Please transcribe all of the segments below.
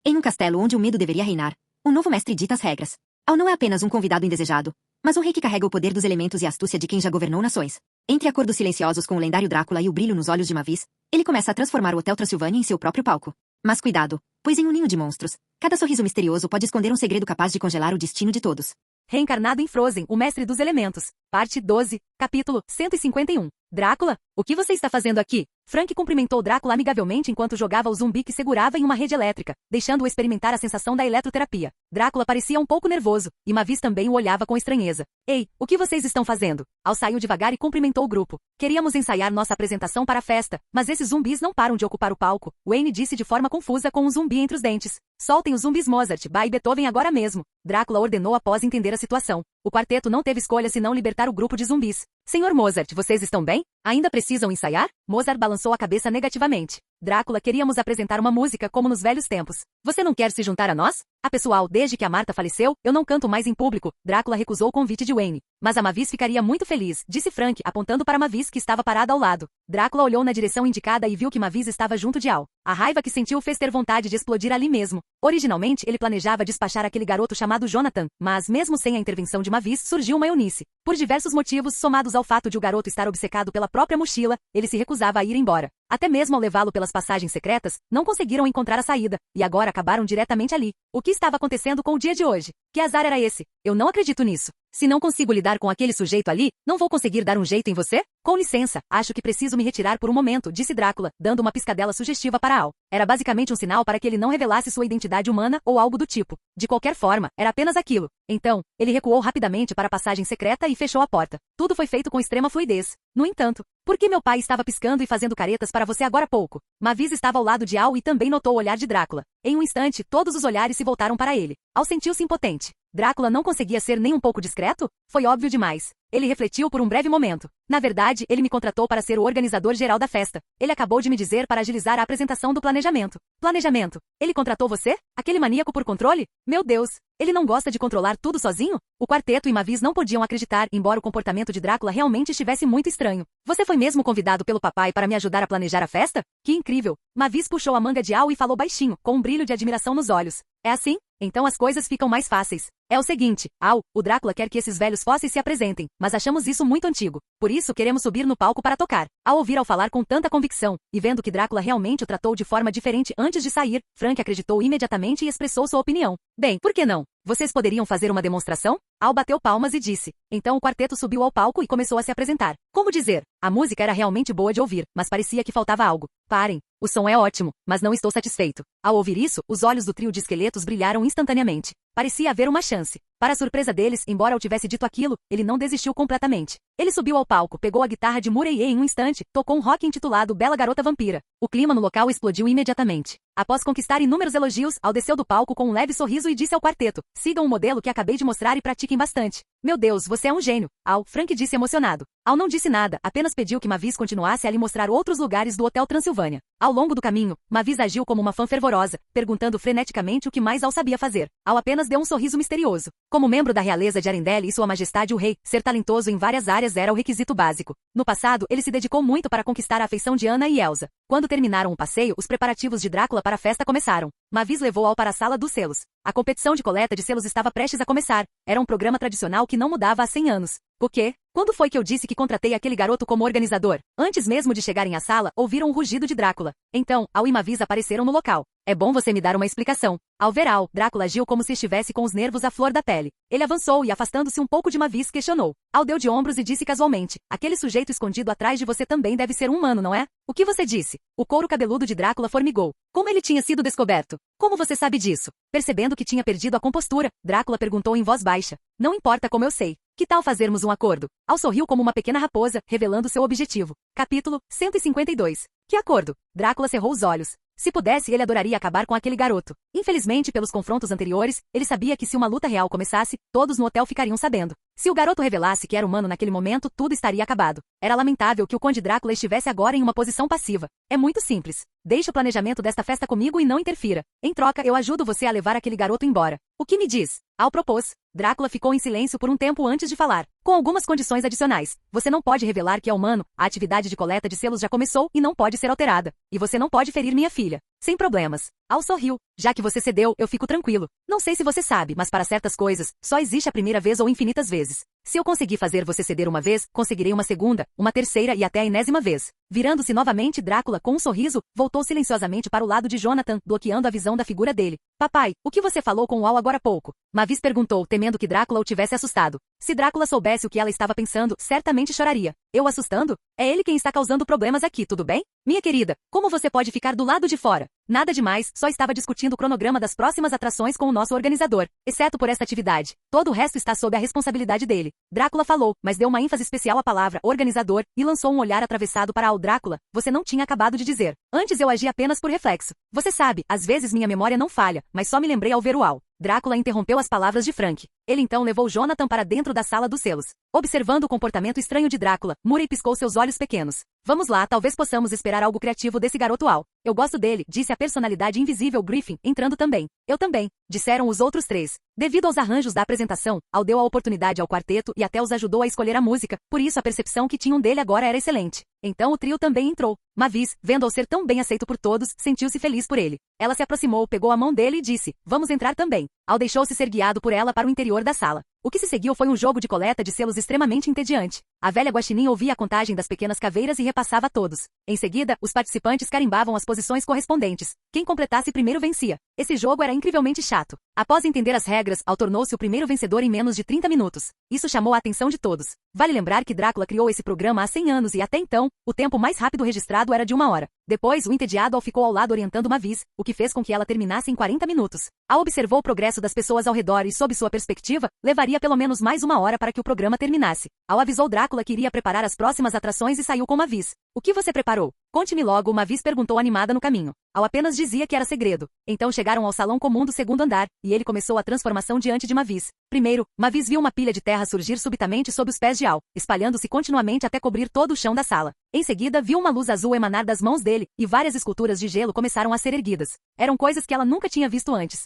Em um castelo onde o medo deveria reinar, o novo mestre dita as regras. Al não é apenas um convidado indesejado, mas um rei que carrega o poder dos elementos e a astúcia de quem já governou nações. Entre acordos silenciosos com o lendário Drácula e o brilho nos olhos de Mavis, ele começa a transformar o Hotel Transilvânia em seu próprio palco. Mas cuidado, pois em um ninho de monstros, cada sorriso misterioso pode esconder um segredo capaz de congelar o destino de todos. Reencarnado em Frozen, o Mestre dos Elementos. Parte 12, capítulo 151. Drácula, o que você está fazendo aqui? Frank cumprimentou Drácula amigavelmente enquanto jogava o zumbi que segurava em uma rede elétrica, deixando-o experimentar a sensação da eletroterapia. Drácula parecia um pouco nervoso, e Mavis também o olhava com estranheza. Ei, o que vocês estão fazendo? Al saiu devagar e cumprimentou o grupo. Queríamos ensaiar nossa apresentação para a festa, mas esses zumbis não param de ocupar o palco, Wayne disse de forma confusa com um zumbi entre os dentes. Soltem os zumbis Mozart, Bach e Beethoven agora mesmo. Drácula ordenou após entender a situação. O quarteto não teve escolha senão libertar o grupo de zumbis. Senhor Mozart, vocês estão bem? Ainda precisam ensaiar? Mozart balançou a cabeça negativamente. Drácula, queríamos apresentar uma música como nos velhos tempos. Você não quer se juntar a nós? Ah, pessoal, desde que a Marta faleceu, eu não canto mais em público. Drácula recusou o convite de Wayne. Mas a Mavis ficaria muito feliz, disse Frank, apontando para Mavis que estava parada ao lado. Drácula olhou na direção indicada e viu que Mavis estava junto de Al. A raiva que sentiu fez ter vontade de explodir ali mesmo. Originalmente, ele planejava despachar aquele garoto chamado Jonathan, mas mesmo sem a intervenção de Mavis, surgiu uma Eunice. Por diversos motivos, somados ao fato de o garoto estar obcecado pela própria mochila, ele se recusava a ir embora. Até mesmo ao levá-lo pelas passagens secretas, não conseguiram encontrar a saída, e agora acabaram diretamente ali. O que estava acontecendo com o dia de hoje? Que azar era esse? Eu não acredito nisso. Se não consigo lidar com aquele sujeito ali, não vou conseguir dar um jeito em você? Com licença, acho que preciso me retirar por um momento, disse Drácula, dando uma piscadela sugestiva para Al. Era basicamente um sinal para que ele não revelasse sua identidade humana ou algo do tipo. De qualquer forma, era apenas aquilo. Então, ele recuou rapidamente para a passagem secreta e fechou a porta. Tudo foi feito com extrema fluidez. No entanto, por que meu pai estava piscando e fazendo caretas para você agora há pouco? Mavis estava ao lado de Al e também notou o olhar de Drácula. Em um instante, todos os olhares se voltaram para ele. Al sentiu-se impotente. Drácula não conseguia ser nem um pouco discreto? Foi óbvio demais. Ele refletiu por um breve momento. Na verdade, ele me contratou para ser o organizador geral da festa. Ele acabou de me dizer para agilizar a apresentação do planejamento. Planejamento? Ele contratou você? Aquele maníaco por controle? Meu Deus! Ele não gosta de controlar tudo sozinho? O quarteto e Mavis não podiam acreditar, embora o comportamento de Drácula realmente estivesse muito estranho. Você foi mesmo convidado pelo papai para me ajudar a planejar a festa? Que incrível! Mavis puxou a manga de Al e falou baixinho, com um brilho de admiração nos olhos. É assim? Então as coisas ficam mais fáceis. É o seguinte, Al, o Drácula quer que esses velhos fósseis se apresentem, mas achamos isso muito antigo. Por isso queremos subir no palco para tocar. Ao ouvir Al falar com tanta convicção, e vendo que Drácula realmente o tratou de forma diferente antes de sair, Frank acreditou imediatamente e expressou sua opinião. Bem, por que não? Vocês poderiam fazer uma demonstração? Al bateu palmas e disse. Então o quarteto subiu ao palco e começou a se apresentar. Como dizer? A música era realmente boa de ouvir, mas parecia que faltava algo. Parem. O som é ótimo, mas não estou satisfeito. Ao ouvir isso, os olhos do trio de esqueletos brilharam instantaneamente. Parecia haver uma chance. Para a surpresa deles, embora eu tivesse dito aquilo, ele não desistiu completamente. Ele subiu ao palco, pegou a guitarra de Murray e em um instante, tocou um rock intitulado Bela Garota Vampira. O clima no local explodiu imediatamente. Após conquistar inúmeros elogios, Al desceu do palco com um leve sorriso e disse ao quarteto, sigam o modelo que acabei de mostrar e pratiquem bastante. Meu Deus, você é um gênio. Al, Frank disse emocionado. Al não disse nada, apenas pediu que Mavis continuasse a lhe mostrar outros lugares do Hotel Transilvânia. Ao longo do caminho, Mavis agiu como uma fã fervorosa, perguntando freneticamente o que mais Al sabia fazer. Al apenas deu um sorriso misterioso. Como membro da realeza de Arendelle e sua majestade o rei, ser talentoso em várias áreas era o requisito básico. No passado, ele se dedicou muito para conquistar a afeição de Anna e Elsa. Quando terminaram o passeio, os preparativos de Drácula para a festa começaram. Mavis levou Al para a sala dos selos. A competição de coleta de selos estava prestes a começar. Era um programa tradicional que não mudava há 100 anos. O quê? Quando foi que eu disse que contratei aquele garoto como organizador? Antes mesmo de chegarem à sala, ouviram o rugido de Drácula. Então, Al e Mavis apareceram no local. É bom você me dar uma explicação. Ao ver Al, Drácula agiu como se estivesse com os nervos à flor da pele. Ele avançou e, afastando-se um pouco de Mavis, questionou. Al deu de ombros e disse casualmente. Aquele sujeito escondido atrás de você também deve ser um humano, não é? O que você disse? O couro cabeludo de Drácula formigou. Como ele tinha sido descoberto? Como você sabe disso? Percebendo que tinha perdido a compostura, Drácula perguntou em voz baixa. Não importa como eu sei. Que tal fazermos um acordo? Al sorriu como uma pequena raposa, revelando seu objetivo. Capítulo 152. Que acordo? Drácula cerrou os olhos. Se pudesse, ele adoraria acabar com aquele garoto. Infelizmente, pelos confrontos anteriores, ele sabia que se uma luta real começasse, todos no hotel ficariam sabendo. Se o garoto revelasse que era humano naquele momento, tudo estaria acabado. Era lamentável que o Conde Drácula estivesse agora em uma posição passiva. É muito simples. Deixe o planejamento desta festa comigo e não interfira. Em troca, eu ajudo você a levar aquele garoto embora. O que me diz? Al propôs. Drácula ficou em silêncio por um tempo antes de falar. Com algumas condições adicionais. Você não pode revelar que é humano, a atividade de coleta de selos já começou e não pode ser alterada. E você não pode ferir minha filha. Sem problemas. Al sorriu. Já que você cedeu, eu fico tranquilo. Não sei se você sabe, mas para certas coisas, só existe a primeira vez ou infinitas vezes. Se eu conseguir fazer você ceder uma vez, conseguirei uma segunda, uma terceira e até a enésima vez. Virando-se novamente, Drácula, com um sorriso, voltou silenciosamente para o lado de Jonathan, bloqueando a visão da figura dele. Papai, o que você falou com o Al agora há pouco? Mavis perguntou, temendo que Drácula o tivesse assustado. Se Drácula soubesse o que ela estava pensando, certamente choraria. Eu assustando? É ele quem está causando problemas aqui, tudo bem? Minha querida, como você pode ficar do lado de fora? Nada demais, só estava discutindo o cronograma das próximas atrações com o nosso organizador. Exceto por esta atividade. Todo o resto está sob a responsabilidade dele. Drácula falou, mas deu uma ênfase especial à palavra organizador e lançou um olhar atravessado para Al. Drácula, você não tinha acabado de dizer. Antes eu agi apenas por reflexo. Você sabe, às vezes minha memória não falha, mas só me lembrei ao ver o Al. Drácula interrompeu as palavras de Frank. Ele então levou Jonathan para dentro da sala dos selos. Observando o comportamento estranho de Drácula, Murray piscou seus olhos pequenos. Vamos lá, talvez possamos esperar algo criativo desse garoto Al. Eu gosto dele, disse a personalidade invisível Griffin, entrando também. Eu também, disseram os outros três. Devido aos arranjos da apresentação, Al deu a oportunidade ao quarteto e até os ajudou a escolher a música, por isso a percepção que tinham dele agora era excelente. Então o trio também entrou. Mavis, vendo-o ser tão bem aceito por todos, sentiu-se feliz por ele. Ela se aproximou, pegou a mão dele e disse, vamos entrar também. Al deixou-se ser guiado por ela para o interior da sala. O que se seguiu foi um jogo de coleta de selos extremamente entediante. A velha guaxinim ouvia a contagem das pequenas caveiras e repassava a todos. Em seguida, os participantes carimbavam as posições correspondentes. Quem completasse primeiro vencia. Esse jogo era incrivelmente chato. Após entender as regras, Al tornou-se o primeiro vencedor em menos de 30 minutos. Isso chamou a atenção de todos. Vale lembrar que Drácula criou esse programa há 100 anos e até então, o tempo mais rápido registrado era de 1 hora. Depois, o entediado Al ficou ao lado orientando Mavis, o que fez com que ela terminasse em 40 minutos. Al observou o progresso das pessoas ao redor e, sob sua perspectiva, levaria pelo menos mais 1 hora para que o programa terminasse. Al avisou Drácula que iria preparar as próximas atrações e saiu com Mavis. O que você preparou? Conte-me logo, Mavis perguntou animada no caminho. Al apenas dizia que era segredo. Então chegaram ao salão comum do segundo andar, e ele começou a transformação diante de Mavis. Primeiro, Mavis viu uma pilha de terra surgir subitamente sob os pés de Al, espalhando-se continuamente até cobrir todo o chão da sala. Em seguida, viu uma luz azul emanar das mãos dele, e várias esculturas de gelo começaram a ser erguidas. Eram coisas que ela nunca tinha visto antes.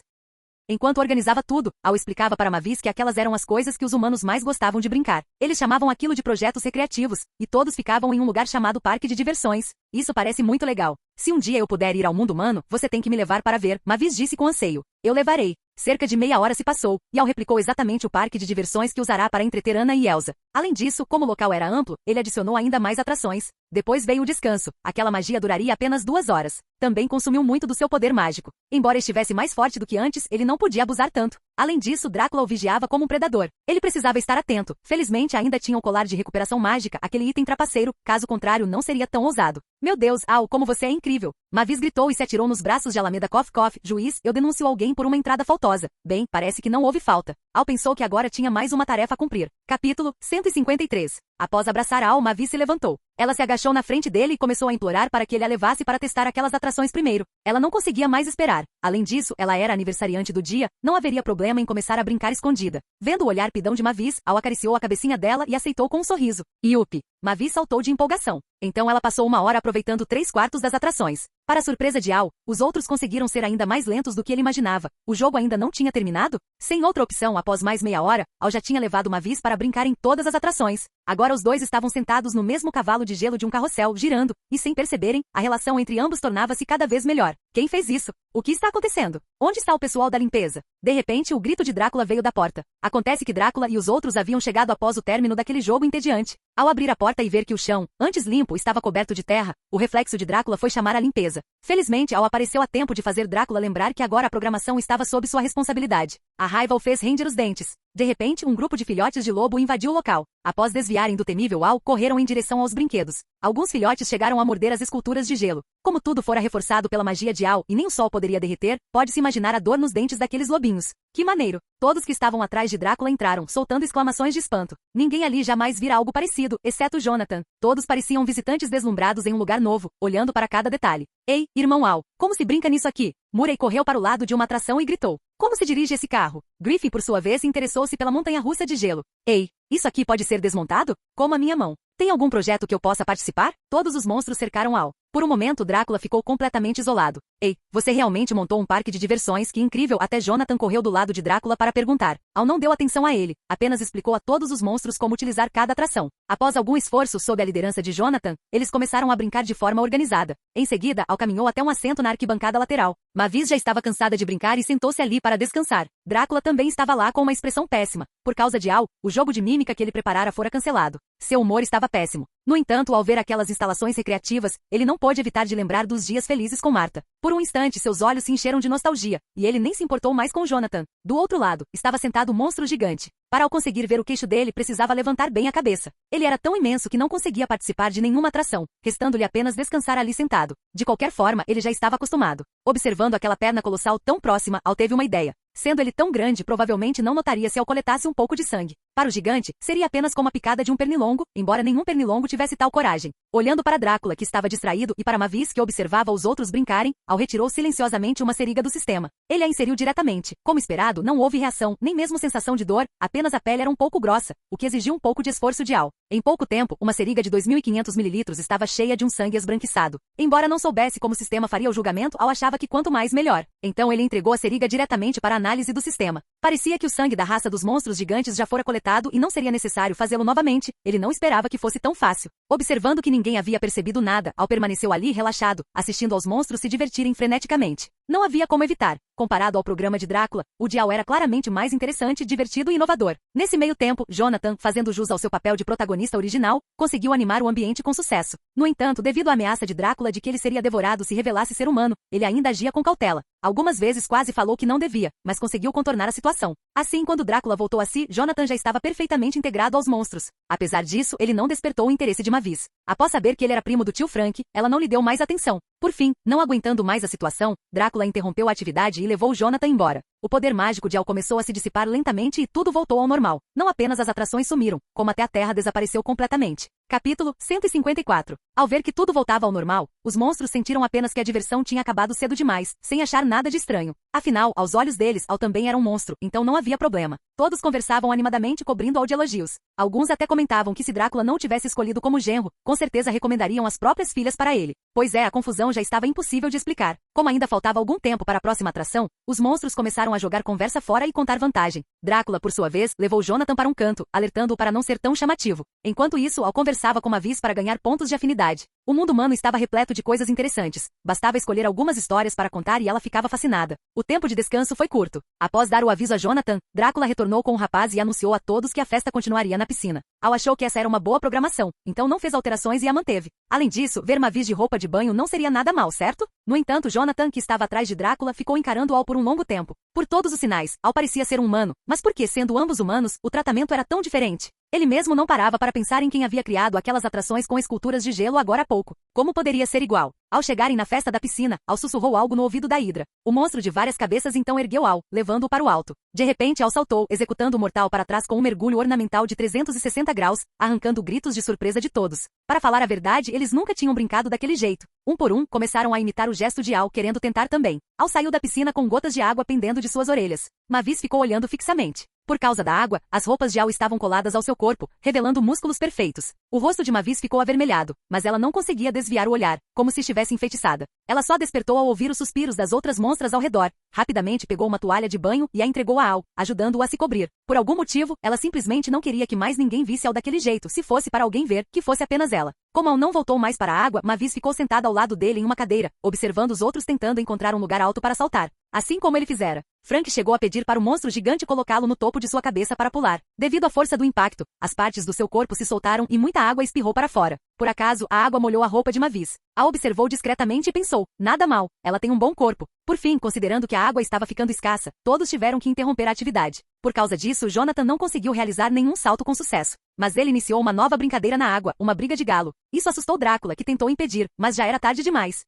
Enquanto organizava tudo, Al explicava para Mavis que aquelas eram as coisas que os humanos mais gostavam de brincar. Eles chamavam aquilo de projetos recreativos, e todos ficavam em um lugar chamado Parque de Diversões. Isso parece muito legal. Se um dia eu puder ir ao mundo humano, você tem que me levar para ver, Mavis disse com anseio. Eu levarei. Cerca de meia hora se passou, e Al replicou exatamente o parque de diversões que usará para entreter Anna e Elsa. Além disso, como o local era amplo, ele adicionou ainda mais atrações. Depois veio o descanso. Aquela magia duraria apenas 2 horas. Também consumiu muito do seu poder mágico. Embora estivesse mais forte do que antes, ele não podia abusar tanto. Além disso, Drácula o vigiava como um predador. Ele precisava estar atento. Felizmente ainda tinha o colar de recuperação mágica, aquele item trapaceiro, caso contrário não seria tão ousado. Meu Deus, Al, como você é incrível! Mavis gritou e se atirou nos braços de Alameda Cough Cough. Juiz, eu denuncio alguém por uma entrada faltosa. Bem, parece que não houve falta. Al pensou que agora tinha mais uma tarefa a cumprir. Capítulo 153. Após abraçar Al, Mavis se levantou. Ela se agachou na frente dele e começou a implorar para que ele a levasse para testar aquelas atrações primeiro. Ela não conseguia mais esperar. Além disso, ela era aniversariante do dia, não haveria problema em começar a brincar escondida. Vendo o olhar pidão de Mavis, Al acariciou a cabecinha dela e aceitou com um sorriso. Yupi! Mavis saltou de empolgação. Então ela passou 1 hora aproveitando 3/4 das atrações. Para a surpresa de Al, os outros conseguiram ser ainda mais lentos do que ele imaginava. O jogo ainda não tinha terminado? Sem outra opção, após mais meia hora, Al já tinha levado Mavis para brincar em todas as atrações. Agora os dois estavam sentados no mesmo cavalo de gelo de um carrossel, girando, e sem perceberem, a relação entre ambos tornava-se cada vez melhor. Quem fez isso? O que está acontecendo? Onde está o pessoal da limpeza? De repente, o grito de Drácula veio da porta. Acontece que Drácula e os outros haviam chegado após o término daquele jogo entediante. Ao abrir a porta e ver que o chão, antes limpo, estava coberto de terra, o reflexo de Drácula foi chamar a limpeza. Felizmente, Al apareceu a tempo de fazer Drácula lembrar que agora a programação estava sob sua responsabilidade. A raiva o fez ranger os dentes. De repente, um grupo de filhotes de lobo invadiu o local. Após desviarem do temível Al, correram em direção aos brinquedos. Alguns filhotes chegaram a morder as esculturas de gelo. Como tudo fora reforçado pela magia de Al e nem o sol poderia derreter, pode-se imaginar a dor nos dentes daqueles lobinhos. Que maneiro! Todos que estavam atrás de Drácula entraram, soltando exclamações de espanto. Ninguém ali jamais vira algo parecido, exceto Jonathan. Todos pareciam visitantes deslumbrados em um lugar novo, olhando para cada detalhe. Ei, irmão Al, como se brinca nisso aqui? Murray correu para o lado de uma atração e gritou. Como se dirige esse carro? Griffin, por sua vez, interessou-se pela montanha-russa de gelo. Ei, isso aqui pode ser desmontado? Como a minha mão. Tem algum projeto que eu possa participar? Todos os monstros cercaram Al. Por um momento Drácula ficou completamente isolado. Ei, você realmente montou um parque de diversões? Que incrível! Até Jonathan correu do lado de Drácula para perguntar. Al não deu atenção a ele, apenas explicou a todos os monstros como utilizar cada atração. Após algum esforço sob a liderança de Jonathan, eles começaram a brincar de forma organizada. Em seguida, Al caminhou até um assento na arquibancada lateral. Mavis já estava cansada de brincar e sentou-se ali para descansar. Drácula também estava lá com uma expressão péssima. Por causa de Al, o jogo de mímica que ele preparara fora cancelado. Seu humor estava péssimo. No entanto, ao ver aquelas instalações recreativas, ele não pôde evitar de lembrar dos dias felizes com Marta. Por um instante, seus olhos se encheram de nostalgia, e ele nem se importou mais com Jonathan. Do outro lado, estava sentado o monstro gigante. Para ao conseguir ver o queixo dele, precisava levantar bem a cabeça. Ele era tão imenso que não conseguia participar de nenhuma atração, restando-lhe apenas descansar ali sentado. De qualquer forma, ele já estava acostumado. Observando aquela perna colossal tão próxima, Al teve uma ideia. Sendo ele tão grande, provavelmente não notaria se Al coletasse um pouco de sangue. Para o gigante, seria apenas como a picada de um pernilongo, embora nenhum pernilongo tivesse tal coragem. Olhando para Drácula, que estava distraído, e para Mavis, que observava os outros brincarem, Al retirou silenciosamente uma seringa do sistema. Ele a inseriu diretamente. Como esperado, não houve reação, nem mesmo sensação de dor, apenas a pele era um pouco grossa, o que exigiu um pouco de esforço de Al. Em pouco tempo, uma seringa de 2.500 ml estava cheia de um sangue esbranquiçado. Embora não soubesse como o sistema faria o julgamento, Al achava que quanto mais melhor. Então ele entregou a seringa diretamente para a análise do sistema. Parecia que o sangue da raça dos monstros gigantes já fora coletado e não seria necessário fazê-lo novamente. Ele não esperava que fosse tão fácil. Observando que ninguém havia percebido nada, Al permaneceu ali relaxado, assistindo aos monstros se divertirem freneticamente. Não havia como evitar. Comparado ao programa de Drácula, o de Al era claramente mais interessante, divertido e inovador. Nesse meio tempo, Jonathan, fazendo jus ao seu papel de protagonista original, conseguiu animar o ambiente com sucesso. No entanto, devido à ameaça de Drácula de que ele seria devorado se revelasse ser humano, ele ainda agia com cautela. Algumas vezes quase falou que não devia, mas conseguiu contornar a situação. Assim, quando Drácula voltou a si, Jonathan já estava perfeitamente integrado aos monstros. Apesar disso, ele não despertou o interesse de Mavis. Após saber que ele era primo do tio Frank, ela não lhe deu mais atenção. Por fim, não aguentando mais a situação, Drácula interrompeu a atividade e levou Jonathan embora. O poder mágico de Al começou a se dissipar lentamente e tudo voltou ao normal. Não apenas as atrações sumiram, como até a Terra desapareceu completamente. Capítulo 154. Ao ver que tudo voltava ao normal, os monstros sentiram apenas que a diversão tinha acabado cedo demais, sem achar nada de estranho. Afinal, aos olhos deles, Al também era um monstro, então não havia problema. Todos conversavam animadamente cobrindo Al de elogios. Alguns até comentavam que se Drácula não o tivesse escolhido como genro, com certeza recomendariam as próprias filhas para ele. Pois é, a confusão já estava impossível de explicar. Como ainda faltava algum tempo para a próxima atração, os monstros começaram a jogar conversa fora e contar vantagem. Drácula, por sua vez, levou Jonathan para um canto, alertando-o para não ser tão chamativo. Enquanto isso, Al conversava com Mavis para ganhar pontos de afinidade. O mundo humano estava repleto de coisas interessantes. Bastava escolher algumas histórias para contar e ela ficava fascinada. O tempo de descanso foi curto. Após dar o aviso a Jonathan, Drácula retornou com o rapaz e anunciou a todos que a festa continuaria na piscina. Al achou que essa era uma boa programação, então não fez alterações e a manteve. Além disso, ver Mavis de roupa de banho não seria nada mal, certo? No entanto, Jonathan, que estava atrás de Drácula, ficou encarando Al por um longo tempo. Por todos os sinais, Al parecia ser um humano, mas por que, sendo ambos humanos, o tratamento era tão diferente? Ele mesmo não parava para pensar em quem havia criado aquelas atrações com esculturas de gelo agora há pouco. Como poderia ser igual? Ao chegarem na festa da piscina, Al sussurrou algo no ouvido da Hidra. O monstro de várias cabeças então ergueu Al, levando-o para o alto. De repente, Al saltou, executando o mortal para trás com um mergulho ornamental de 360 graus, arrancando gritos de surpresa de todos. Para falar a verdade, eles nunca tinham brincado daquele jeito. Um por um, começaram a imitar o gesto de Al, querendo tentar também. Al saiu da piscina com gotas de água pendendo de suas orelhas. Mavis ficou olhando fixamente. Por causa da água, as roupas de Al estavam coladas ao seu corpo, revelando músculos perfeitos. O rosto de Mavis ficou avermelhado, mas ela não conseguia desviar o olhar, como se estivesse enfeitiçada. Ela só despertou ao ouvir os suspiros das outras monstras ao redor. Rapidamente pegou uma toalha de banho e a entregou a Al, ajudando-o a se cobrir. Por algum motivo, ela simplesmente não queria que mais ninguém visse Al daquele jeito, se fosse para alguém ver, que fosse apenas ela. Como Al não voltou mais para a água, Mavis ficou sentada ao lado dele em uma cadeira, observando os outros tentando encontrar um lugar alto para saltar. Assim como ele fizera. Frank chegou a pedir para o monstro gigante colocá-lo no topo de sua cabeça para pular. Devido à força do impacto, as partes do seu corpo se soltaram e muita água espirrou para fora. Por acaso, a água molhou a roupa de Mavis. A observou discretamente e pensou, nada mal, ela tem um bom corpo. Por fim, considerando que a água estava ficando escassa, todos tiveram que interromper a atividade. Por causa disso, Jonathan não conseguiu realizar nenhum salto com sucesso. Mas ele iniciou uma nova brincadeira na água, uma briga de galo. Isso assustou Drácula, que tentou impedir, mas já era tarde demais.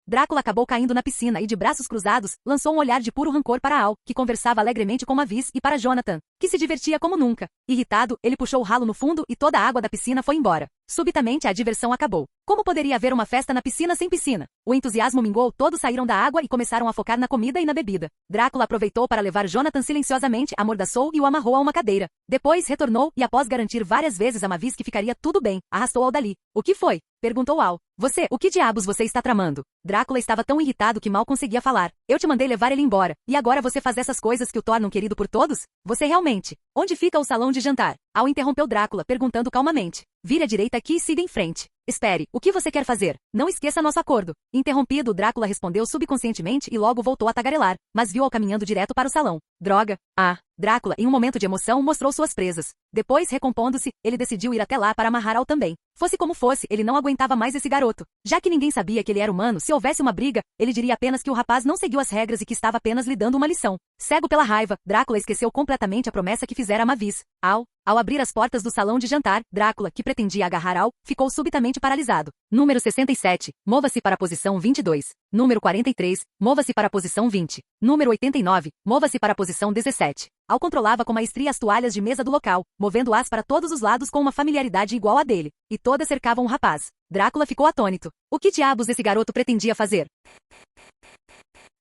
Drácula acabou caindo na piscina e, de braços cruzados, lançou um olhar de puro rancor para Al, que conversava alegremente com Mavis, e para Jonathan, que se divertia como nunca. Irritado, ele puxou o ralo no fundo e toda a água da piscina foi embora. Subitamente a diversão acabou. Como poderia haver uma festa na piscina sem piscina? O entusiasmo minguou, todos saíram da água e começaram a focar na comida e na bebida. Drácula aproveitou para levar Jonathan silenciosamente, amordaçou e o amarrou a uma cadeira. Depois retornou e, após garantir várias vezes a Mavis que ficaria tudo bem, arrastou-o dali. O que foi? Perguntou Al. Você, o que diabos você está tramando? Drácula estava tão irritado que mal conseguia falar. Eu te mandei levar ele embora, e agora você faz essas coisas que o tornam querido por todos? Você realmente... Onde fica o salão de jantar? Al interrompeu Drácula, perguntando calmamente. Vire à direita aqui e siga em frente. Espere, o que você quer fazer? Não esqueça nosso acordo. Interrompido, Drácula respondeu subconscientemente e logo voltou a tagarelar, mas viu-Al caminhando direto para o salão. Droga! Drácula, em um momento de emoção, mostrou suas presas. Depois, recompondo-se, ele decidiu ir até lá para amarrar Al também. Fosse como fosse, ele não aguentava mais esse garoto. Já que ninguém sabia que ele era humano, se houvesse uma briga, ele diria apenas que o rapaz não seguiu as regras e que estava apenas lhe dando uma lição. Cego pela raiva, Drácula esqueceu completamente a promessa que fizera a Mavis. Ao abrir as portas do salão de jantar, Drácula, que pretendia agarrar Al, ficou subitamente paralisado. Número 67, mova-se para a posição 22. Número 43, mova-se para a posição 20. Número 89, mova-se para a posição 17. Al controlava com maestria as toalhas de mesa do local, movendo-as para todos os lados com uma familiaridade igual à dele, e todas cercavam o rapaz. Drácula ficou atônito. O que diabos esse garoto pretendia fazer?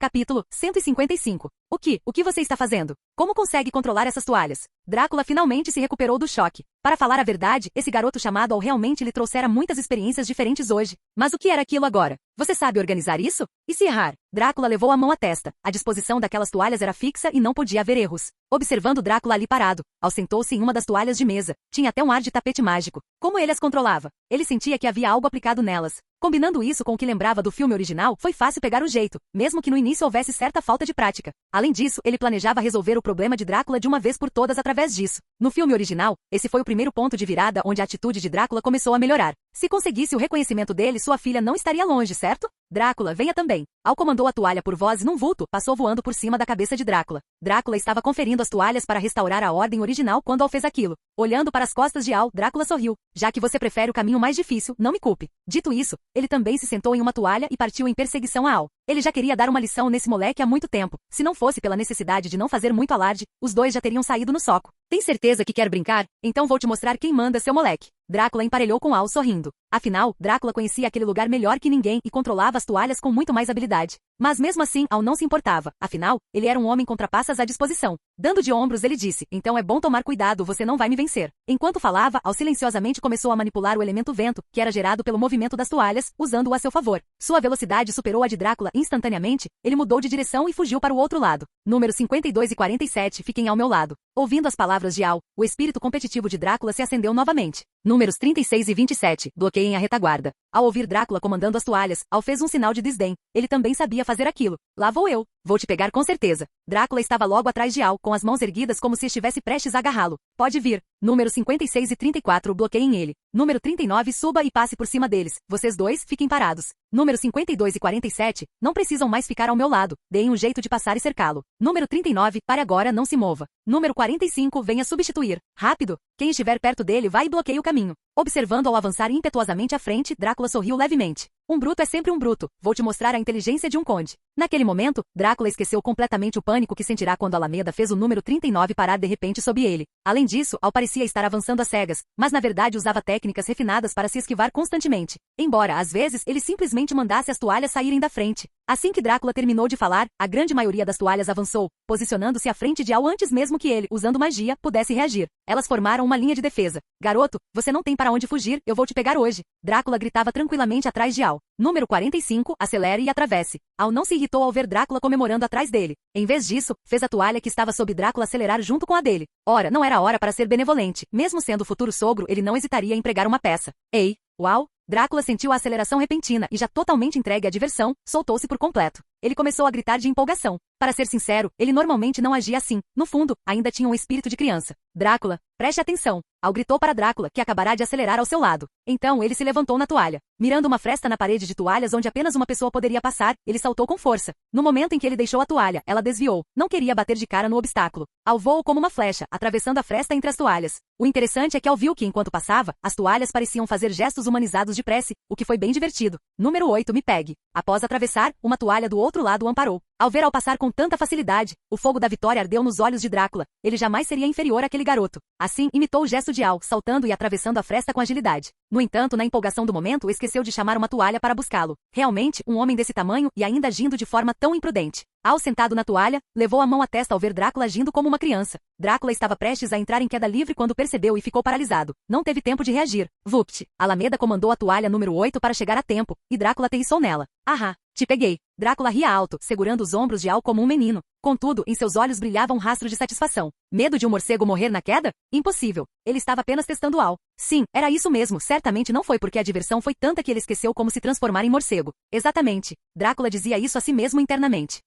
Capítulo 155. O que você está fazendo? Como consegue controlar essas toalhas? Drácula finalmente se recuperou do choque. Para falar a verdade, esse garoto chamado Al realmente lhe trouxera muitas experiências diferentes hoje. Mas o que era aquilo agora? Você sabe organizar isso? E se errar? Drácula levou a mão à testa. A disposição daquelas toalhas era fixa e não podia haver erros. Observando Drácula ali parado, Al sentou-se em uma das toalhas de mesa. Tinha até um ar de tapete mágico. Como ele as controlava? Ele sentia que havia algo aplicado nelas. Combinando isso com o que lembrava do filme original, foi fácil pegar o jeito, mesmo que no início houvesse certa falta de prática. Além disso, ele planejava resolver o problema de Drácula de uma vez por todas através disso. No filme original, esse foi o primeiro ponto de virada onde a atitude de Drácula começou a melhorar. Se conseguisse o reconhecimento dele, sua filha não estaria longe, certo? Drácula, venha também. Al comandou a toalha por voz num vulto, passou voando por cima da cabeça de Drácula. Drácula estava conferindo as toalhas para restaurar a ordem original quando Al fez aquilo. Olhando para as costas de Al, Drácula sorriu. Já que você prefere o caminho mais difícil, não me culpe. Dito isso, ele também se sentou em uma toalha e partiu em perseguição a Al. Ele já queria dar uma lição nesse moleque há muito tempo. Se não fosse pela necessidade de não fazer muito alarde, os dois já teriam saído no soco. Tem certeza que quer brincar? Então vou te mostrar quem manda, seu moleque. Drácula emparelhou com Al sorrindo. Afinal, Drácula conhecia aquele lugar melhor que ninguém e controlava as toalhas com muito mais habilidade. Mas mesmo assim, Al não se importava. Afinal, ele era um homem com trapaças à disposição. Dando de ombros, ele disse, então é bom tomar cuidado, você não vai me vencer. Enquanto falava, Al silenciosamente começou a manipular o elemento vento, que era gerado pelo movimento das toalhas, usando-o a seu favor. Sua velocidade superou a de Drácula instantaneamente, ele mudou de direção e fugiu para o outro lado. Número 52 e 47, fiquem ao meu lado. Ouvindo as palavras de Al, o espírito competitivo de Drácula se acendeu novamente. Números 36 e 27, bloqueiem a retaguarda. Ao ouvir Drácula comandando as toalhas, Al fez um sinal de desdém. Ele também sabia fazer aquilo. Lá vou eu. Vou te pegar com certeza. Drácula estava logo atrás de Al, com as mãos erguidas como se estivesse prestes a agarrá-lo. Pode vir. Número 56 e 34, bloqueiem ele. Número 39, suba e passe por cima deles. Vocês dois, fiquem parados. Número 52 e 47, não precisam mais ficar ao meu lado. Deem um jeito de passar e cercá-lo. Número 39, pare agora, não se mova. Número 45, venha substituir. Rápido. Quem estiver perto dele vai e bloqueie o caminho. Observando-o avançar impetuosamente à frente, Drácula sorriu levemente. Um bruto é sempre um bruto. Vou te mostrar a inteligência de um conde. Naquele momento, Drácula esqueceu completamente o pânico que sentirá quando Alameda fez o número 39 parar de repente sob ele. Além disso, Al parecia estar avançando às cegas, mas na verdade usava técnicas refinadas para se esquivar constantemente. Embora, às vezes, ele simplesmente mandasse as toalhas saírem da frente. Assim que Drácula terminou de falar, a grande maioria das toalhas avançou, posicionando-se à frente de Al antes mesmo que ele, usando magia, pudesse reagir. Elas formaram uma linha de defesa. Garoto, você não tem para onde fugir, eu vou te pegar hoje. Drácula gritava tranquilamente atrás de Al. Número 45, acelere e atravesse. Al não se irritou ao ver Drácula comemorando atrás dele. Em vez disso, fez a toalha que estava sob Drácula acelerar junto com a dele. Ora, não era hora para ser benevolente. Mesmo sendo o futuro sogro, ele não hesitaria em pregar uma peça. Ei, uau! Drácula sentiu a aceleração repentina e, já totalmente entregue à diversão, soltou-se por completo. Ele começou a gritar de empolgação. Para ser sincero, ele normalmente não agia assim. No fundo, ainda tinha um espírito de criança. Drácula, preste atenção. Al gritou para Drácula, que acabará de acelerar ao seu lado. Então ele se levantou na toalha. Mirando uma fresta na parede de toalhas onde apenas uma pessoa poderia passar, ele saltou com força. No momento em que ele deixou a toalha, ela desviou. Não queria bater de cara no obstáculo. Al voou como uma flecha, atravessando a fresta entre as toalhas. O interessante é que Al viu que, enquanto passava, as toalhas pareciam fazer gestos humanizados de prece, o que foi bem divertido. Número 8, me pegue. Após atravessar, uma toalha do outro outro lado o amparou. Ao ver ao passar com tanta facilidade, o fogo da vitória ardeu nos olhos de Drácula. Ele jamais seria inferior àquele garoto. Assim, imitou o gesto de Al, saltando e atravessando a fresta com agilidade. No entanto, na empolgação do momento, esqueceu de chamar uma toalha para buscá-lo. Realmente, um homem desse tamanho e ainda agindo de forma tão imprudente. Al, sentado na toalha, levou a mão à testa ao ver Drácula agindo como uma criança. Drácula estava prestes a entrar em queda livre quando percebeu e ficou paralisado. Não teve tempo de reagir. Vupt! Alameda comandou a toalha número 8 para chegar a tempo, e Drácula aterrissou nela. Ahá! Te peguei! Drácula ria alto, segurando os ombros de Al como um menino. Contudo, em seus olhos brilhava um rastro de satisfação. Medo de um morcego morrer na queda? Impossível. Ele estava apenas testando Al. Sim, era isso mesmo. Certamente não foi porque a diversão foi tanta que ele esqueceu como se transformar em morcego. Exatamente. Drácula dizia isso a si mesmo internamente.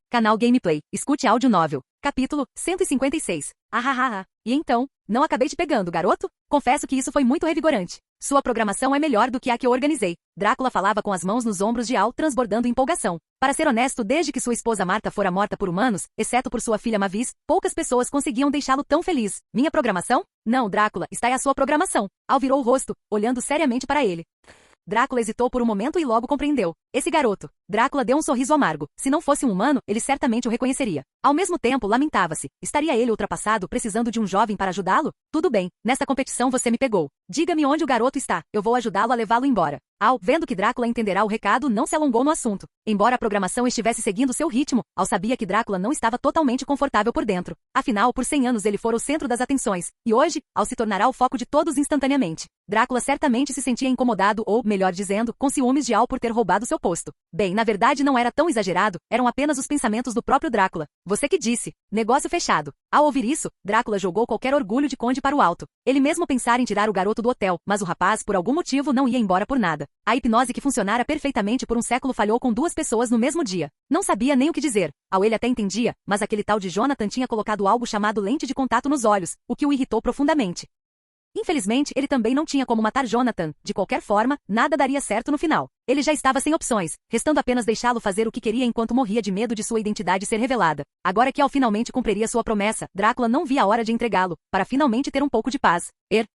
Canal Gameplay. Escute áudio novel. Capítulo 156. Ahahaha. E então? Não acabei te pegando, garoto? Confesso que isso foi muito revigorante. Sua programação é melhor do que a que eu organizei. Drácula falava com as mãos nos ombros de Al, transbordando empolgação. Para ser honesto, desde que sua esposa Marta fora morta por humanos, exceto por sua filha Mavis, poucas pessoas conseguiam deixá-lo tão feliz. Minha programação? Não, Drácula, está aí a sua programação. Al virou o rosto, olhando seriamente para ele. Drácula hesitou por um momento e logo compreendeu. Esse garoto. Drácula deu um sorriso amargo. Se não fosse um humano, ele certamente o reconheceria. Ao mesmo tempo, lamentava-se. Estaria ele ultrapassado, precisando de um jovem para ajudá-lo? Tudo bem, nesta competição você me pegou. Diga-me onde o garoto está. Eu vou ajudá-lo a levá-lo embora. Al, vendo que Drácula entenderá o recado, não se alongou no assunto. Embora a programação estivesse seguindo seu ritmo, Al sabia que Drácula não estava totalmente confortável por dentro. Afinal, por 100 anos ele fora o centro das atenções, e hoje, Al se tornará o foco de todos instantaneamente. Drácula certamente se sentia incomodado ou, melhor dizendo, com ciúmes de Al por ter roubado seu posto. Bem, na verdade não era tão exagerado, eram apenas os pensamentos do próprio Drácula. Você que disse. Negócio fechado. Ao ouvir isso, Drácula jogou qualquer orgulho de conde para o alto. Ele mesmo pensara em tirar o garoto do hotel, mas o rapaz, por algum motivo, não ia embora por nada. A hipnose que funcionara perfeitamente por um século falhou com 2 pessoas no mesmo dia. Não sabia nem o que dizer. Al ele até entendia, mas aquele tal de Jonathan tinha colocado algo chamado lente de contato nos olhos, o que o irritou profundamente. Infelizmente, ele também não tinha como matar Jonathan. De qualquer forma, nada daria certo no final. Ele já estava sem opções, restando apenas deixá-lo fazer o que queria enquanto morria de medo de sua identidade ser revelada. Agora que Al finalmente cumpriria sua promessa, Drácula não via a hora de entregá-lo, para finalmente ter um pouco de paz.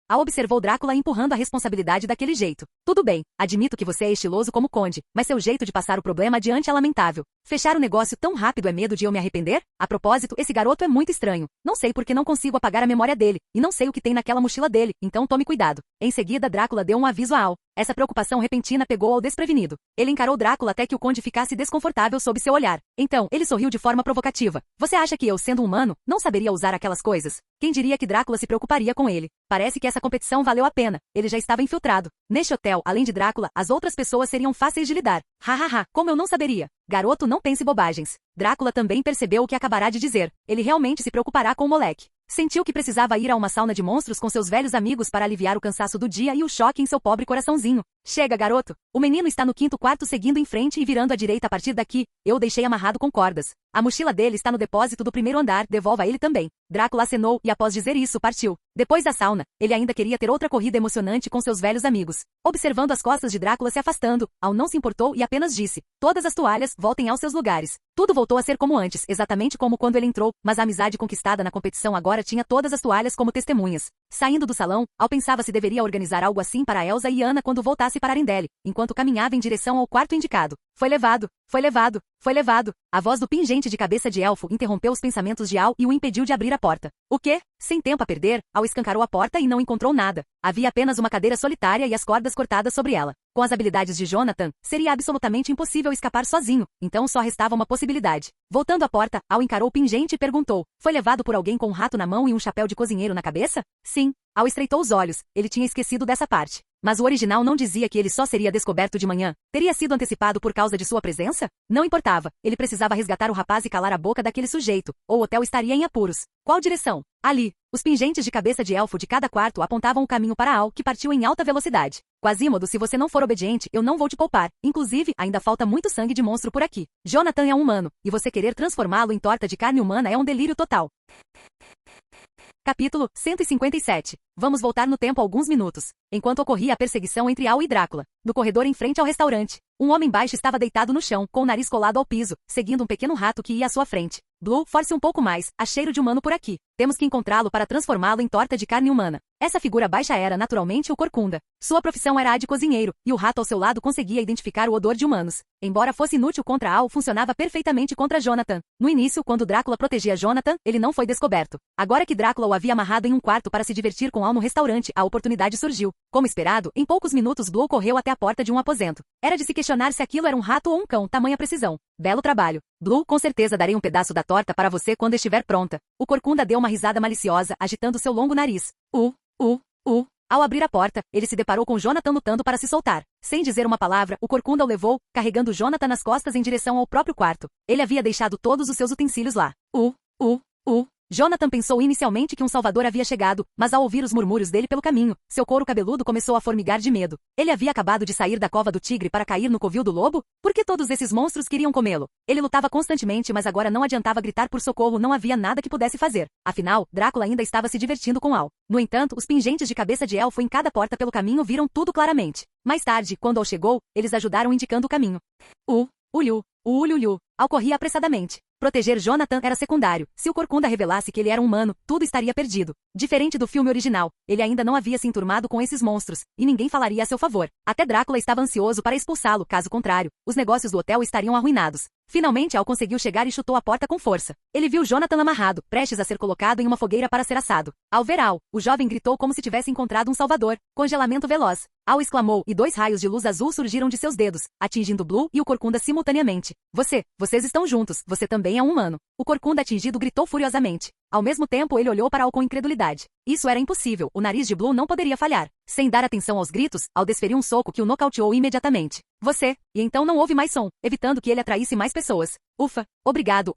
Al observou Drácula empurrando a responsabilidade daquele jeito. Tudo bem, admito que você é estiloso como conde, mas seu jeito de passar o problema adiante é lamentável. Fechar o negócio tão rápido é medo de eu me arrepender? A propósito, esse garoto é muito estranho. Não sei porque não consigo apagar a memória dele, e não sei o que tem naquela mochila dele, então tome cuidado. Em seguida, Drácula deu um aviso a Al. Essa preocupação repentina pegou ao desprevenido. Ele encarou Drácula até que o conde ficasse desconfortável sob seu olhar. Então, ele sorriu de forma provocativa. Você acha que eu, sendo um humano, não saberia usar aquelas coisas? Quem diria que Drácula se preocuparia com ele? Parece que essa competição valeu a pena. Ele já estava infiltrado. Neste hotel, além de Drácula, as outras pessoas seriam fáceis de lidar. Hahaha, como eu não saberia? Garoto, não pense bobagens. Drácula também percebeu o que acabará de dizer. Ele realmente se preocupará com o moleque. Sentiu que precisava ir a uma sauna de monstros com seus velhos amigos para aliviar o cansaço do dia e o choque em seu pobre coraçãozinho. Chega, garoto. O menino está no 5º quarto seguindo em frente e virando à direita a partir daqui. Eu o deixei amarrado com cordas. A mochila dele está no depósito do 1º andar, devolva ele também. Drácula acenou e após dizer isso partiu. Depois da sauna, ele ainda queria ter outra corrida emocionante com seus velhos amigos. Observando as costas de Drácula se afastando, Al não se importou e apenas disse, todas as toalhas voltem aos seus lugares. Tudo voltou a ser como antes, exatamente como quando ele entrou, mas a amizade conquistada na competição agora tinha todas as toalhas como testemunhas. Saindo do salão, Al pensava se deveria organizar algo assim para Elsa e Anna quando voltasse para Arendelle, enquanto caminhava em direção ao quarto indicado. Foi levado, foi levado, foi levado. A voz do pingente de cabeça de elfo interrompeu os pensamentos de Al e o impediu de abrir a porta. O quê? Sem tempo a perder, Al escancarou a porta e não encontrou nada. Havia apenas uma cadeira solitária e as cordas cortadas sobre ela. Com as habilidades de Jonathan, seria absolutamente impossível escapar sozinho, então só restava uma possibilidade. Voltando à porta, Al encarou o pingente e perguntou, foi levado por alguém com um rato na mão e um chapéu de cozinheiro na cabeça? Sim. Al estreitou os olhos, ele tinha esquecido dessa parte. Mas o original não dizia que ele só seria descoberto de manhã. Teria sido antecipado por causa de sua presença? Não importava. Ele precisava resgatar o rapaz e calar a boca daquele sujeito, ou o hotel estaria em apuros. Qual direção? Ali. Os pingentes de cabeça de elfo de cada quarto apontavam o caminho para Al, que partiu em alta velocidade. Quasimodo, se você não for obediente, eu não vou te poupar. Inclusive, ainda falta muito sangue de monstro por aqui. Jonathan é um humano, e você querer transformá-lo em torta de carne humana é um delírio total. Capítulo 157. Vamos voltar no tempo alguns minutos, enquanto ocorria a perseguição entre Al e Drácula. No corredor em frente ao restaurante, um homem baixo estava deitado no chão, com o nariz colado ao piso, seguindo um pequeno rato que ia à sua frente. Blue, force um pouco mais, há cheiro de humano por aqui. Temos que encontrá-lo para transformá-lo em torta de carne humana. Essa figura baixa era, naturalmente, o Corcunda. Sua profissão era a de cozinheiro, e o rato ao seu lado conseguia identificar o odor de humanos. Embora fosse inútil contra Al, funcionava perfeitamente contra Jonathan. No início, quando Drácula protegia Jonathan, ele não foi descoberto. Agora que Drácula o havia amarrado em um quarto para se divertir com Al no restaurante, a oportunidade surgiu. Como esperado, em poucos minutos Blue correu até a porta de um aposento. Era de se questionar se aquilo era um rato ou um cão, tamanha precisão. Belo trabalho. Blue, com certeza darei um pedaço da torta para você quando estiver pronta. O Corcunda deu uma risada maliciosa, agitando seu longo nariz. Ao abrir a porta, ele se deparou com Jonathan lutando para se soltar. Sem dizer uma palavra, o Corcunda o levou, carregando Jonathan nas costas em direção ao próprio quarto. Ele havia deixado todos os seus utensílios lá. Jonathan pensou inicialmente que um salvador havia chegado, mas ao ouvir os murmúrios dele pelo caminho, seu couro cabeludo começou a formigar de medo. Ele havia acabado de sair da cova do tigre para cair no covil do lobo? Por que todos esses monstros queriam comê-lo? Ele lutava constantemente, mas agora não adiantava gritar por socorro, não havia nada que pudesse fazer. Afinal, Drácula ainda estava se divertindo com Al. No entanto, os pingentes de cabeça de elfo em cada porta pelo caminho viram tudo claramente. Mais tarde, quando Al chegou, eles ajudaram indicando o caminho. Al corria apressadamente. Proteger Jonathan era secundário. Se o Corcunda revelasse que ele era um humano, tudo estaria perdido. Diferente do filme original, ele ainda não havia se enturmado com esses monstros, e ninguém falaria a seu favor. Até Drácula estava ansioso para expulsá-lo, caso contrário, os negócios do hotel estariam arruinados. Finalmente Al conseguiu chegar e chutou a porta com força. Ele viu Jonathan amarrado, prestes a ser colocado em uma fogueira para ser assado. Ao ver Al, o jovem gritou como se tivesse encontrado um salvador. Congelamento veloz. Al exclamou, e 2 raios de luz azul surgiram de seus dedos, atingindo Blue e o Corcunda simultaneamente. Vocês estão juntos, você também é um humano. O Corcunda atingido gritou furiosamente. Ao mesmo tempo ele olhou para Al com incredulidade. Isso era impossível, o nariz de Blue não poderia falhar. Sem dar atenção aos gritos, Al desferiu um soco que o nocauteou imediatamente. E então não houve mais som, evitando que ele atraísse mais pessoas. Ufa, obrigado,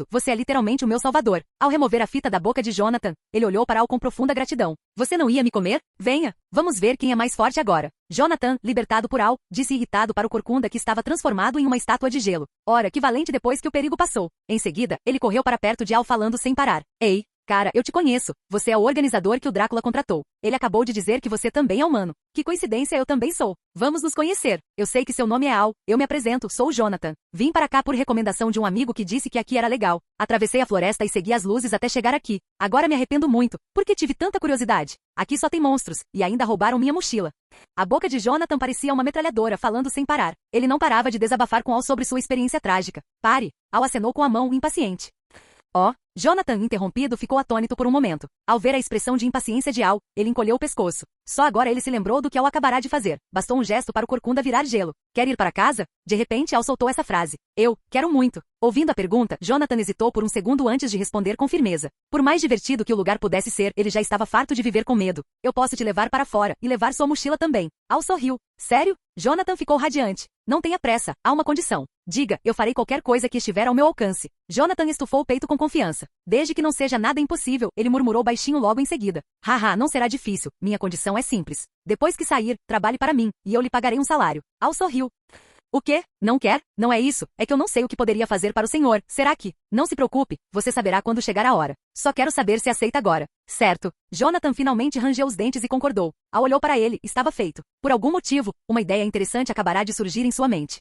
você é literalmente o meu salvador. Ao remover a fita da boca de Jonathan, ele olhou para Al com profunda gratidão. Você não ia me comer? Venha, vamos ver quem é mais forte agora. Jonathan, libertado por Al, disse irritado para o Corcunda que estava transformado em uma estátua de gelo. Ora, que valente depois que o perigo passou. Em seguida, ele correu para perto de Al falando sem parar. Ei, cara, eu te conheço. Você é o organizador que o Drácula contratou. Ele acabou de dizer que você também é humano. Que coincidência, eu também sou. Vamos nos conhecer. Eu sei que seu nome é Al. Eu me apresento, sou o Jonathan. Vim para cá por recomendação de um amigo que disse que aqui era legal. Atravessei a floresta e segui as luzes até chegar aqui. Agora me arrependo muito. Por que tive tanta curiosidade? Aqui só tem monstros. E ainda roubaram minha mochila. A boca de Jonathan parecia uma metralhadora, falando sem parar. Ele não parava de desabafar com Al sobre sua experiência trágica. Pare! Al acenou com a mão, impaciente. Jonathan, interrompido, ficou atônito por um momento. Ao ver a expressão de impaciência de Al, ele encolheu o pescoço. Só agora ele se lembrou do que Al acabará de fazer. Bastou um gesto para o Corcunda virar gelo. Quer ir para casa? De repente Al soltou essa frase. Eu, quero muito. Ouvindo a pergunta, Jonathan hesitou por um segundo antes de responder com firmeza. Por mais divertido que o lugar pudesse ser, ele já estava farto de viver com medo. Eu posso te levar para fora, e levar sua mochila também. Al sorriu. Sério? Jonathan ficou radiante. Não tenha pressa, há uma condição. Diga, eu farei qualquer coisa que estiver ao meu alcance. Jonathan estufou o peito com confiança. Desde que não seja nada impossível, ele murmurou baixinho logo em seguida. Haha, não será difícil, minha condição é simples. Depois que sair, trabalhe para mim, e eu lhe pagarei um salário. Al sorriu. O quê? Não quer? Não é isso, é que eu não sei o que poderia fazer para o senhor, será que? Não se preocupe, você saberá quando chegar a hora. Só quero saber se aceita agora. Certo. Jonathan finalmente rangeu os dentes e concordou. Al olhou para ele, estava feito. Por algum motivo, uma ideia interessante acabará de surgir em sua mente.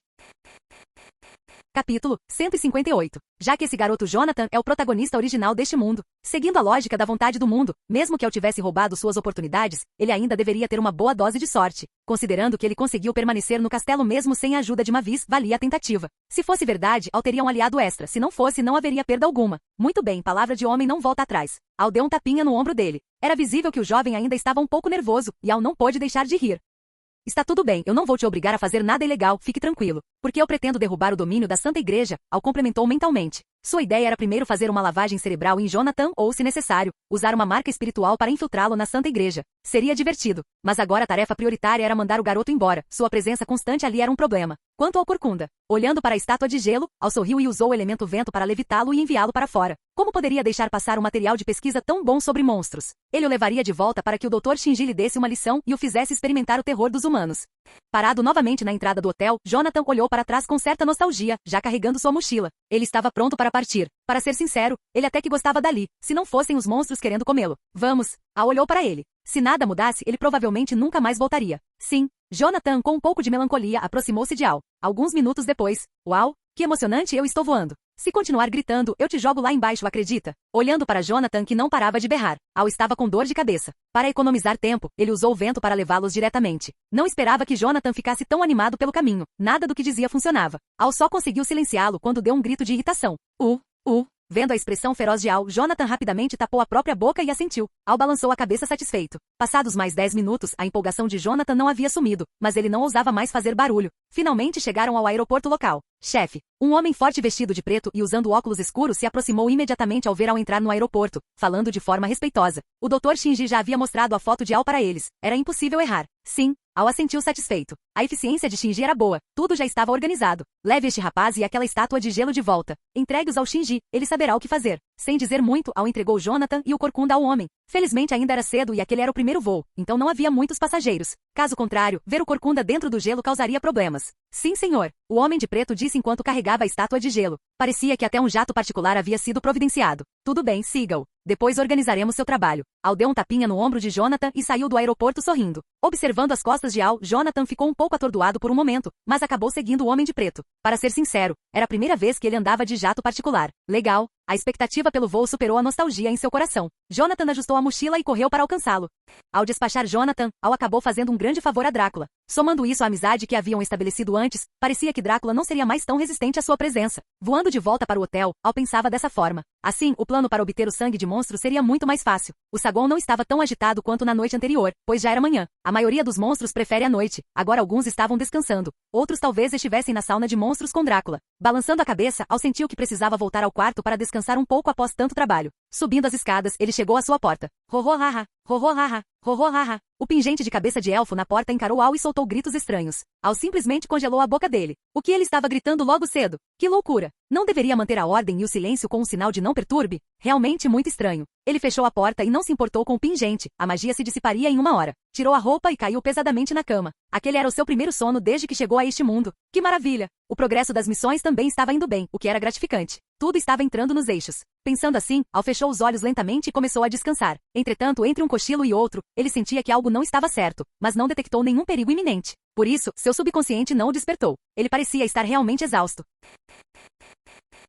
Capítulo 158. Já que esse garoto Jonathan é o protagonista original deste mundo, seguindo a lógica da vontade do mundo, mesmo que Al tivesse roubado suas oportunidades, ele ainda deveria ter uma boa dose de sorte. Considerando que ele conseguiu permanecer no castelo mesmo sem a ajuda de Mavis, valia a tentativa. Se fosse verdade, Al teria um aliado extra, se não fosse, não haveria perda alguma. Muito bem, palavra de homem não volta atrás. Al deu um tapinha no ombro dele. Era visível que o jovem ainda estava um pouco nervoso, e Al não pôde deixar de rir. Está tudo bem, eu não vou te obrigar a fazer nada ilegal, fique tranquilo. Porque eu pretendo derrubar o domínio da Santa Igreja, Al complementou mentalmente. Sua ideia era primeiro fazer uma lavagem cerebral em Jonathan ou, se necessário, usar uma marca espiritual para infiltrá-lo na Santa Igreja. Seria divertido. Mas agora a tarefa prioritária era mandar o garoto embora. Sua presença constante ali era um problema. Quanto ao Corcunda, olhando para a estátua de gelo, Al sorriu e usou o elemento vento para levitá-lo e enviá-lo para fora. Como poderia deixar passar um material de pesquisa tão bom sobre monstros? Ele o levaria de volta para que o Dr. Shinji lhe desse uma lição e o fizesse experimentar o terror dos humanos. Parado novamente na entrada do hotel, Jonathan olhou para trás com certa nostalgia, já carregando sua mochila. Ele estava pronto para partir. Para ser sincero, ele até que gostava dali, se não fossem os monstros querendo comê-lo. Vamos. Al olhou para ele. Se nada mudasse, ele provavelmente nunca mais voltaria. Sim. Jonathan, com um pouco de melancolia, aproximou-se de Al. Alguns minutos depois, uau, que emocionante, eu estou voando. Se continuar gritando, eu te jogo lá embaixo, acredita? Olhando para Jonathan, que não parava de berrar, Al estava com dor de cabeça. Para economizar tempo, ele usou o vento para levá-los diretamente. Não esperava que Jonathan ficasse tão animado pelo caminho. Nada do que dizia funcionava. Al só conseguiu silenciá-lo quando deu um grito de irritação. Vendo a expressão feroz de Al, Jonathan rapidamente tapou a própria boca e assentiu. Al balançou a cabeça satisfeito. Passados mais 10 minutos, a empolgação de Jonathan não havia sumido, mas ele não ousava mais fazer barulho. Finalmente chegaram ao aeroporto local. Chefe. Um homem forte vestido de preto e usando óculos escuros se aproximou imediatamente ao ver Al entrar no aeroporto, falando de forma respeitosa. O Dr. Shinji já havia mostrado a foto de Al para eles. Era impossível errar. Sim. Al assentiu satisfeito. A eficiência de Shinji era boa. Tudo já estava organizado. Leve este rapaz e aquela estátua de gelo de volta. Entregue-os ao Shinji. Ele saberá o que fazer. Sem dizer muito, Al entregou Jonathan e o Corcunda ao homem. Felizmente ainda era cedo e aquele era o primeiro voo, então não havia muitos passageiros. Caso contrário, ver o Corcunda dentro do gelo causaria problemas. Sim, senhor. O homem de preto disse enquanto carregava a estátua de gelo. Parecia que até um jato particular havia sido providenciado. Tudo bem, siga-o. Depois organizaremos seu trabalho. Al deu um tapinha no ombro de Jonathan e saiu do aeroporto sorrindo. Observando as costas de Al, Jonathan ficou um pouco atordoado por um momento, mas acabou seguindo o homem de preto. Para ser sincero, era a primeira vez que ele andava de jato particular. Legal. A expectativa pelo voo superou a nostalgia em seu coração. Jonathan ajustou a mochila e correu para alcançá-lo. Ao despachar Jonathan, Al acabou fazendo um grande favor a Drácula. Somando isso à amizade que haviam estabelecido antes, parecia que Drácula não seria mais tão resistente à sua presença. Voando de volta para o hotel, Al pensava dessa forma. Assim, o plano para obter o sangue de monstro seria muito mais fácil. O saguão não estava tão agitado quanto na noite anterior, pois já era manhã. A maioria dos monstros prefere a noite. Agora alguns estavam descansando. Outros talvez estivessem na sauna de monstros com Drácula. Balançando a cabeça, Al sentiu que precisava voltar ao quarto para descansar um pouco após tanto trabalho. Subindo as escadas, ele chegou à sua porta. Ho-ho-ha-ha, ho-ho-ha-ha, ho-ho-ha-ha. O pingente de cabeça de elfo na porta encarou Al e soltou gritos estranhos. Al simplesmente congelou a boca dele. O que ele estava gritando logo cedo? Que loucura! Não deveria manter a ordem e o silêncio com um sinal de não perturbe? Realmente muito estranho. Ele fechou a porta e não se importou com o pingente. A magia se dissiparia em uma hora. Tirou a roupa e caiu pesadamente na cama. Aquele era o seu primeiro sono desde que chegou a este mundo. Que maravilha! O progresso das missões também estava indo bem, o que era gratificante. Tudo estava entrando nos eixos. Pensando assim, Al fechou os olhos lentamente e começou a descansar. Entretanto, entre um cochilo e outro, ele sentia que algo não estava certo, mas não detectou nenhum perigo iminente. Por isso, seu subconsciente não o despertou. Ele parecia estar realmente exausto.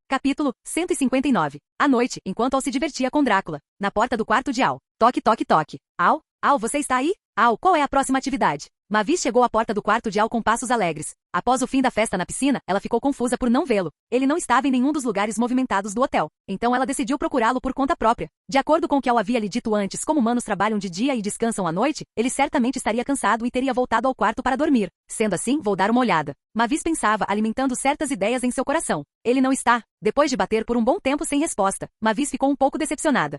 Capítulo 159. À noite, enquanto Al se divertia com Drácula. Na porta do quarto de Al. Toque, toque, toque. Al? Al, você está aí? Al, qual é a próxima atividade? Mavis chegou à porta do quarto de Al com passos alegres. Após o fim da festa na piscina, ela ficou confusa por não vê-lo. Ele não estava em nenhum dos lugares movimentados do hotel. Então ela decidiu procurá-lo por conta própria. De acordo com o que Al havia lhe dito antes, como humanos trabalham de dia e descansam à noite, ele certamente estaria cansado e teria voltado ao quarto para dormir. Sendo assim, vou dar uma olhada. Mavis pensava, alimentando certas ideias em seu coração. Ele não está. Depois de bater por um bom tempo sem resposta, Mavis ficou um pouco decepcionada.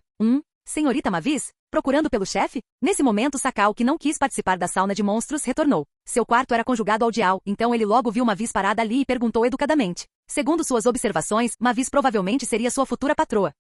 Senhorita Mavis? Procurando pelo chefe? Nesse momento, Sakal, que não quis participar da sauna de monstros, retornou. Seu quarto era conjugado ao de Al, então ele logo viu Mavis parada ali e perguntou educadamente. Segundo suas observações, Mavis provavelmente seria sua futura patroa.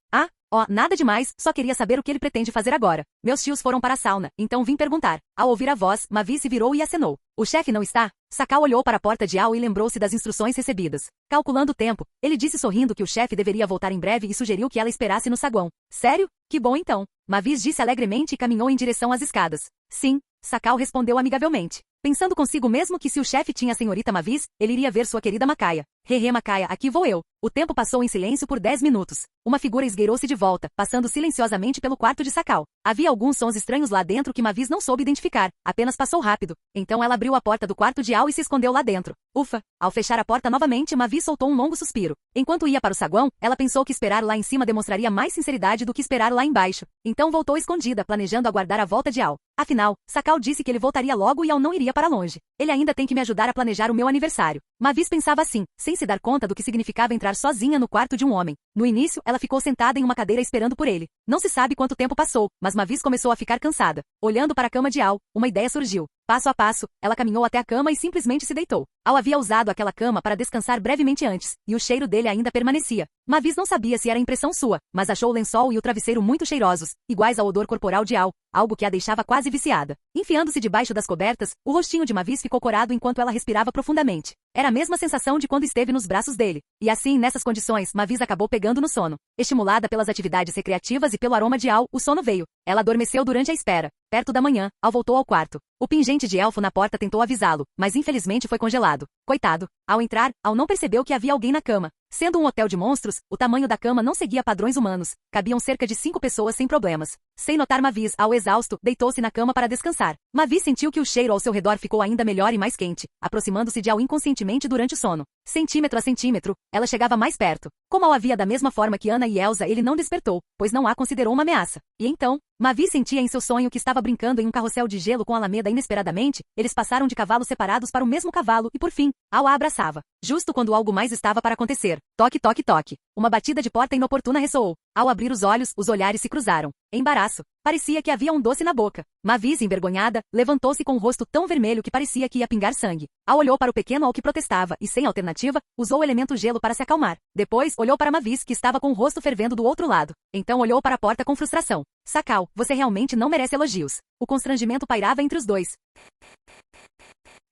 Nada demais, só queria saber o que ele pretende fazer agora. Meus tios foram para a sauna, então vim perguntar. Ao ouvir a voz, Mavis se virou e acenou. O chefe não está? Sakal olhou para a porta de Al e lembrou-se das instruções recebidas. Calculando o tempo, ele disse sorrindo que o chefe deveria voltar em breve e sugeriu que ela esperasse no saguão. Sério? Que bom então. Mavis disse alegremente e caminhou em direção às escadas. Sim, Sakal respondeu amigavelmente. Pensando consigo mesmo que se o chefe tinha a senhorita Mavis, ele iria ver sua querida Makaya. Hehe Makaya, aqui vou eu. O tempo passou em silêncio por 10 minutos. Uma figura esgueirou-se de volta, passando silenciosamente pelo quarto de Sakal. Havia alguns sons estranhos lá dentro que Mavis não soube identificar, apenas passou rápido. Então ela abriu a porta do quarto de Al e se escondeu lá dentro. Ufa! Ao fechar a porta novamente, Mavis soltou um longo suspiro. Enquanto ia para o saguão, ela pensou que esperar lá em cima demonstraria mais sinceridade do que esperar lá embaixo. Então voltou escondida, planejando aguardar a volta de Al. Afinal, Sakal disse que ele voltaria logo e Al não iria para longe. Ele ainda tem que me ajudar a planejar o meu aniversário. Mavis pensava assim, sem se dar conta do que significava entrar sozinha no quarto de um homem. No início, ela ficou sentada em uma cadeira esperando por ele. Não se sabe quanto tempo passou, mas Mavis começou a ficar cansada. Olhando para a cama de Al, uma ideia surgiu. Passo a passo, ela caminhou até a cama e simplesmente se deitou. Al havia usado aquela cama para descansar brevemente antes, e o cheiro dele ainda permanecia. Mavis não sabia se era impressão sua, mas achou o lençol e o travesseiro muito cheirosos, iguais ao odor corporal de Al, algo que a deixava quase viciada. Enfiando-se debaixo das cobertas, o rostinho de Mavis ficou corado enquanto ela respirava profundamente. Era a mesma sensação de quando esteve nos braços dele. E assim, nessas condições, Mavis acabou pegando no sono. Estimulada pelas atividades recreativas e pelo aroma de Al, o sono veio. Ela adormeceu durante a espera. Perto da manhã, Al voltou ao quarto. O pingente de elfo na porta tentou avisá-lo, mas infelizmente foi congelado. Coitado. Ao entrar, Al não percebeu que havia alguém na cama. Sendo um hotel de monstros, o tamanho da cama não seguia padrões humanos. Cabiam cerca de 5 pessoas sem problemas. Sem notar Mavis, Al exausto, deitou-se na cama para descansar. Mavis sentiu que o cheiro ao seu redor ficou ainda melhor e mais quente, aproximando-se de Al inconscientemente durante o sono. Centímetro a centímetro, ela chegava mais perto. Como Al havia da mesma forma que Anna e Elsa, ele não despertou, pois não a considerou uma ameaça. E então, Mavis sentia em seu sonho que estava brincando em um carrossel de gelo com Alameda inesperadamente, eles passaram de cavalos separados para o mesmo cavalo e por fim, Al a abraçava. Justo quando algo mais estava para acontecer. Toque, toque, toque. Uma batida de porta inoportuna ressoou. Ao abrir os olhos, os olhares se cruzaram. Embaraço. Parecia que havia um doce na boca. Mavis, envergonhada, levantou-se com o rosto tão vermelho que parecia que ia pingar sangue. Al olhou para o pequeno Al que protestava e, sem alternativa, usou o elemento gelo para se acalmar. Depois, olhou para Mavis que estava com o rosto fervendo do outro lado. Então olhou para a porta com frustração. Sakal, você realmente não merece elogios. O constrangimento pairava entre os dois.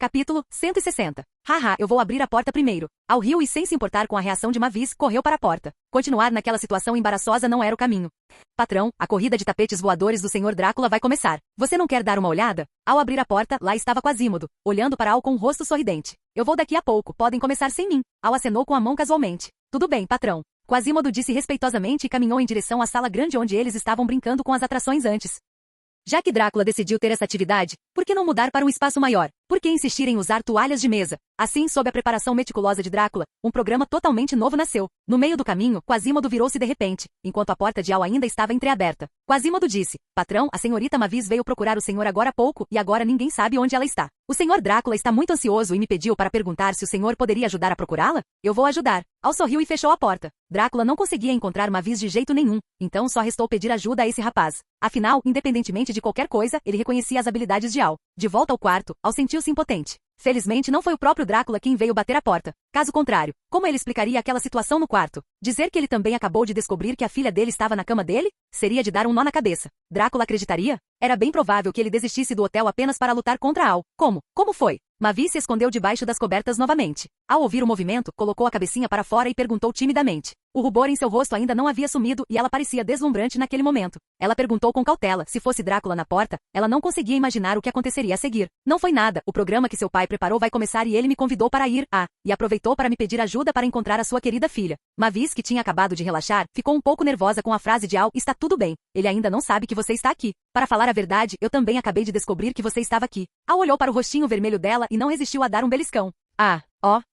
Capítulo 160. Haha, eu vou abrir a porta primeiro. Al riu e sem se importar com a reação de Mavis, correu para a porta. Continuar naquela situação embaraçosa não era o caminho. Patrão, a corrida de tapetes voadores do Sr. Drácula vai começar. Você não quer dar uma olhada? Ao abrir a porta, lá estava Quasimodo, olhando para Al com o rosto sorridente. Eu vou daqui a pouco, podem começar sem mim. Al acenou com a mão casualmente. Tudo bem, patrão. Quasimodo disse respeitosamente e caminhou em direção à sala grande onde eles estavam brincando com as atrações antes. Já que Drácula decidiu ter essa atividade, por que não mudar para um espaço maior? Por que insistir em usar toalhas de mesa? Assim, sob a preparação meticulosa de Drácula, um programa totalmente novo nasceu. No meio do caminho, Quasimodo virou-se de repente, enquanto a porta de Al ainda estava entreaberta. Quasimodo disse, patrão, a senhorita Mavis veio procurar o senhor agora há pouco, e agora ninguém sabe onde ela está. O senhor Drácula está muito ansioso e me pediu para perguntar se o senhor poderia ajudar a procurá-la? Eu vou ajudar. Al sorriu e fechou a porta. Drácula não conseguia encontrar Mavis de jeito nenhum, então só restou pedir ajuda a esse rapaz. Afinal, independentemente de qualquer coisa, ele reconhecia as habilidades de Al. De volta ao quarto, Al sentiu-se impotente. Felizmente não foi o próprio Drácula quem veio bater a porta. Caso contrário, como ele explicaria aquela situação no quarto? Dizer que ele também acabou de descobrir que a filha dele estava na cama dele? Seria de dar um nó na cabeça. Drácula acreditaria? Era bem provável que ele desistisse do hotel apenas para lutar contra Al. Como? Como foi? Mavis se escondeu debaixo das cobertas novamente. Ao ouvir o movimento, colocou a cabecinha para fora e perguntou timidamente. O rubor em seu rosto ainda não havia sumido e ela parecia deslumbrante naquele momento. Ela perguntou com cautela, se fosse Drácula na porta, ela não conseguia imaginar o que aconteceria a seguir. Não foi nada, o programa que seu pai preparou vai começar e ele me convidou para ir, e aproveitou para me pedir ajuda para encontrar a sua querida filha. Mavis, que tinha acabado de relaxar, ficou um pouco nervosa com a frase de Al, está tudo bem, ele ainda não sabe que você está aqui. Para falar a verdade, eu também acabei de descobrir que você estava aqui. Al olhou para o rostinho vermelho dela e não resistiu a dar um beliscão.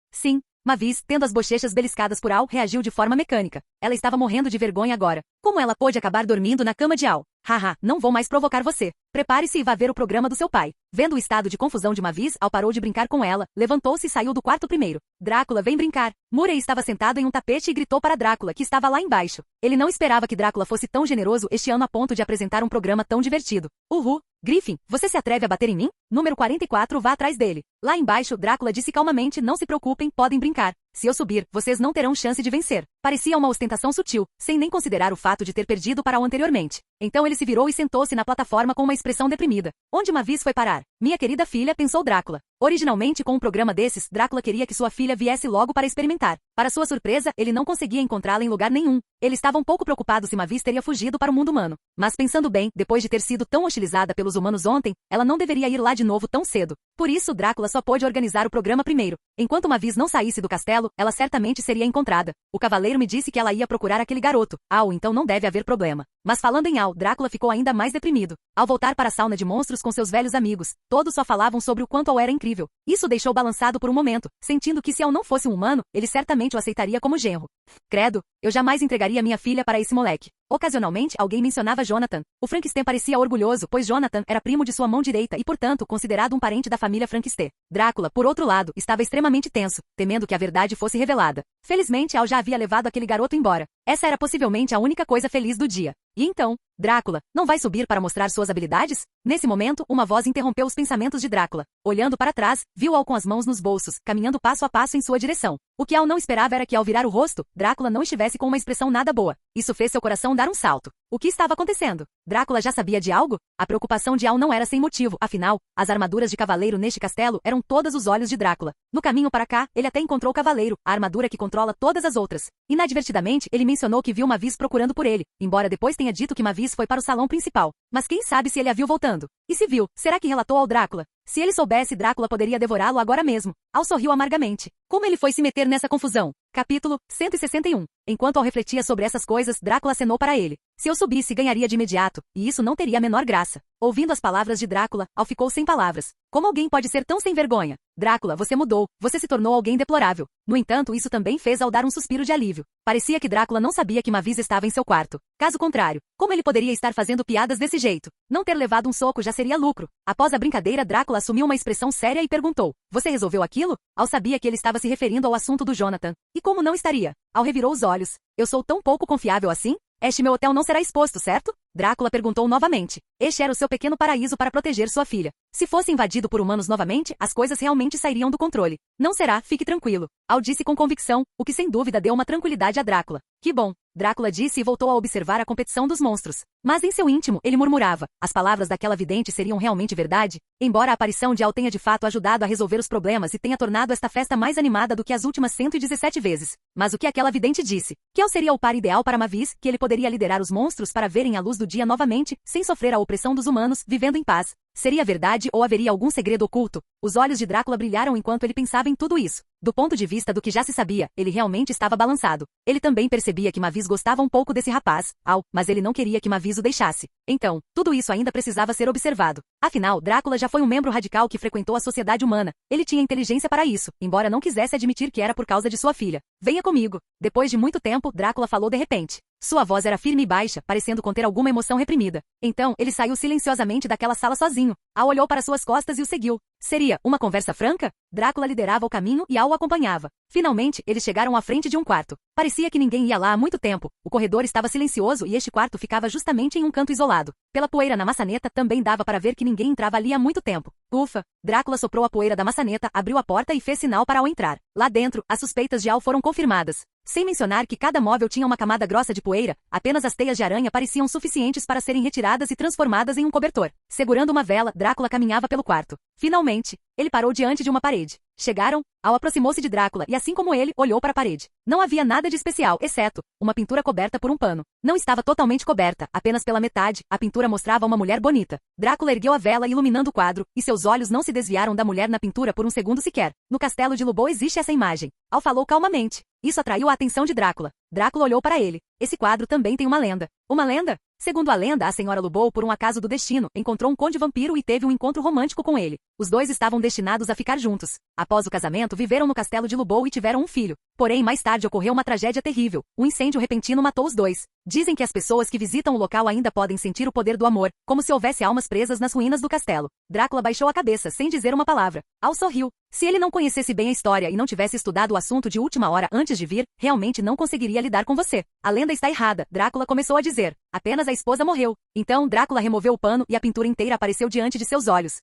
Sim. Mavis, tendo as bochechas beliscadas por Al, reagiu de forma mecânica. Ela estava morrendo de vergonha agora. Como ela pôde acabar dormindo na cama de Al? Haha, não vou mais provocar você. Prepare-se e vá ver o programa do seu pai. Vendo o estado de confusão de Mavis, Al parou de brincar com ela, levantou-se e saiu do quarto primeiro. Drácula, vem brincar. Murray estava sentado em um tapete e gritou para Drácula, que estava lá embaixo. Ele não esperava que Drácula fosse tão generoso este ano a ponto de apresentar um programa tão divertido. Uhul! Griffin, você se atreve a bater em mim? Número 44, vá atrás dele. Lá embaixo, Drácula disse calmamente, não se preocupem, podem brincar. Se eu subir, vocês não terão chance de vencer. Parecia uma ostentação sutil, sem nem considerar o fato de ter perdido para o anteriormente. Então ele se virou e sentou-se na plataforma com uma expressão deprimida. Onde Mavis foi parar? Minha querida filha, pensou Drácula. Originalmente, com um programa desses, Drácula queria que sua filha viesse logo para experimentar. Para sua surpresa, ele não conseguia encontrá-la em lugar nenhum. Ele estava um pouco preocupado se Mavis teria fugido para o mundo humano. Mas pensando bem, depois de ter sido tão hostilizada pelos humanos ontem, ela não deveria ir lá de novo tão cedo. Por isso, Drácula só pôde organizar o programa primeiro. Enquanto Mavis não saísse do castelo, ela certamente seria encontrada. O cavaleiro me disse que ela ia procurar aquele garoto. Então não deve haver problema. Mas falando em Al, Drácula ficou ainda mais deprimido. Ao voltar para a sauna de monstros com seus velhos amigos, todos só falavam sobre o quanto Al era incrível. Isso deixou balançado por um momento, sentindo que se Al não fosse um humano, ele certamente o aceitaria como genro. Credo, eu jamais entregaria minha filha para esse moleque. Ocasionalmente, alguém mencionava Jonathan. O Frankenstein parecia orgulhoso, pois Jonathan era primo de sua mão direita e, portanto, considerado um parente da família Frankenstein. Drácula, por outro lado, estava extremamente tenso, temendo que a verdade fosse revelada. Felizmente, Al já havia levado aquele garoto embora. Essa era possivelmente a única coisa feliz do dia. E então, Drácula, não vai subir para mostrar suas habilidades? Nesse momento, uma voz interrompeu os pensamentos de Drácula. Olhando para trás, viu Al com as mãos nos bolsos, caminhando passo a passo em sua direção. O que Al não esperava era que, ao virar o rosto, Drácula não estivesse com uma expressão nada boa. Isso fez seu coração dar um salto. O que estava acontecendo? Drácula já sabia de algo? A preocupação de Al não era sem motivo, afinal, as armaduras de cavaleiro neste castelo eram todas os olhos de Drácula. No caminho para cá, ele até encontrou o cavaleiro, a armadura que controla todas as outras. Inadvertidamente, ele mencionou que viu Mavis procurando por ele, embora depois tenha dito que Mavis foi para o salão principal. Mas quem sabe se ele a viu voltando? E se viu, será que relatou ao Drácula? Se ele soubesse, Drácula poderia devorá-lo agora mesmo. Al sorriu amargamente. Como ele foi se meter nessa confusão? Capítulo 161. Enquanto Al refletia sobre essas coisas, Drácula acenou para ele. Se eu subisse, ganharia de imediato, e isso não teria a menor graça. Ouvindo as palavras de Drácula, Al ficou sem palavras. Como alguém pode ser tão sem vergonha? Drácula, você mudou, você se tornou alguém deplorável. No entanto, isso também fez Al dar um suspiro de alívio. Parecia que Drácula não sabia que Mavis estava em seu quarto. Caso contrário, como ele poderia estar fazendo piadas desse jeito? Não ter levado um soco já seria lucro. Após a brincadeira, Drácula assumiu uma expressão séria e perguntou: você resolveu aquilo? Al sabia que ele estava se referindo ao assunto do Jonathan. E como não estaria? Al revirou os olhos. Eu sou tão pouco confiável assim? Este meu hotel não será exposto, certo? Drácula perguntou novamente. Este era o seu pequeno paraíso para proteger sua filha. Se fosse invadido por humanos novamente, as coisas realmente sairiam do controle. Não será, fique tranquilo. Al disse com convicção, o que sem dúvida deu uma tranquilidade a Drácula. Que bom. Drácula disse e voltou a observar a competição dos monstros. Mas em seu íntimo, ele murmurava. As palavras daquela vidente seriam realmente verdade? Embora a aparição de Al tenha de fato ajudado a resolver os problemas e tenha tornado esta festa mais animada do que as últimas 117 vezes. Mas o que aquela vidente disse? Que Al seria o par ideal para Mavis, que ele poderia liderar os monstros para verem a luz do dia novamente, sem sofrer a opressão dos humanos, vivendo em paz. Seria verdade ou haveria algum segredo oculto? Os olhos de Drácula brilharam enquanto ele pensava em tudo isso. Do ponto de vista do que já se sabia, ele realmente estava balançado. Ele também percebia que Mavis gostava um pouco desse rapaz, Al, mas ele não queria que Mavis o deixasse. Então, tudo isso ainda precisava ser observado. Afinal, Drácula já foi um membro radical que frequentou a sociedade humana. Ele tinha inteligência para isso, embora não quisesse admitir que era por causa de sua filha. Venha comigo. Depois de muito tempo, Drácula falou de repente. Sua voz era firme e baixa, parecendo conter alguma emoção reprimida. Então, ele saiu silenciosamente daquela sala sozinho. Al olhou para suas costas e o seguiu. Seria uma conversa franca? Drácula liderava o caminho e Al o acompanhava. Finalmente, eles chegaram à frente de um quarto. Parecia que ninguém ia lá há muito tempo. O corredor estava silencioso e este quarto ficava justamente em um canto isolado. Pela poeira na maçaneta, também dava para ver que ninguém entrava ali há muito tempo. Ufa! Drácula soprou a poeira da maçaneta, abriu a porta e fez sinal para Al entrar. Lá dentro, as suspeitas de Al foram confirmadas. Sem mencionar que cada móvel tinha uma camada grossa de poeira, apenas as teias de aranha pareciam suficientes para serem retiradas e transformadas em um cobertor. Segurando uma vela, Drácula caminhava pelo quarto. Finalmente, ele parou diante de uma parede. Chegaram, Al aproximou-se de Drácula e, assim como ele, olhou para a parede. Não havia nada de especial, exceto uma pintura coberta por um pano. Não estava totalmente coberta, apenas pela metade, a pintura mostrava uma mulher bonita. Drácula ergueu a vela iluminando o quadro, e seus olhos não se desviaram da mulher na pintura por um segundo sequer. No castelo de Lubbow existe essa imagem. Al falou calmamente. Isso atraiu a atenção de Drácula. Drácula olhou para ele. Esse quadro também tem uma lenda. Uma lenda? Segundo a lenda, a senhora Lubbow, por um acaso do destino, encontrou um conde vampiro e teve um encontro romântico com ele. Os dois estavam destinados a ficar juntos. Após o casamento, viveram no castelo de Lubbow e tiveram um filho. Porém, mais tarde ocorreu uma tragédia terrível. Um incêndio repentino matou os dois. Dizem que as pessoas que visitam o local ainda podem sentir o poder do amor, como se houvesse almas presas nas ruínas do castelo. Drácula baixou a cabeça, sem dizer uma palavra. Al sorriu. Se ele não conhecesse bem a história e não tivesse estudado o assunto de última hora antes de vir, realmente não conseguiria lidar com você. A lenda está errada, Drácula começou a dizer. Apenas a esposa morreu. Então, Drácula removeu o pano e a pintura inteira apareceu diante de seus olhos.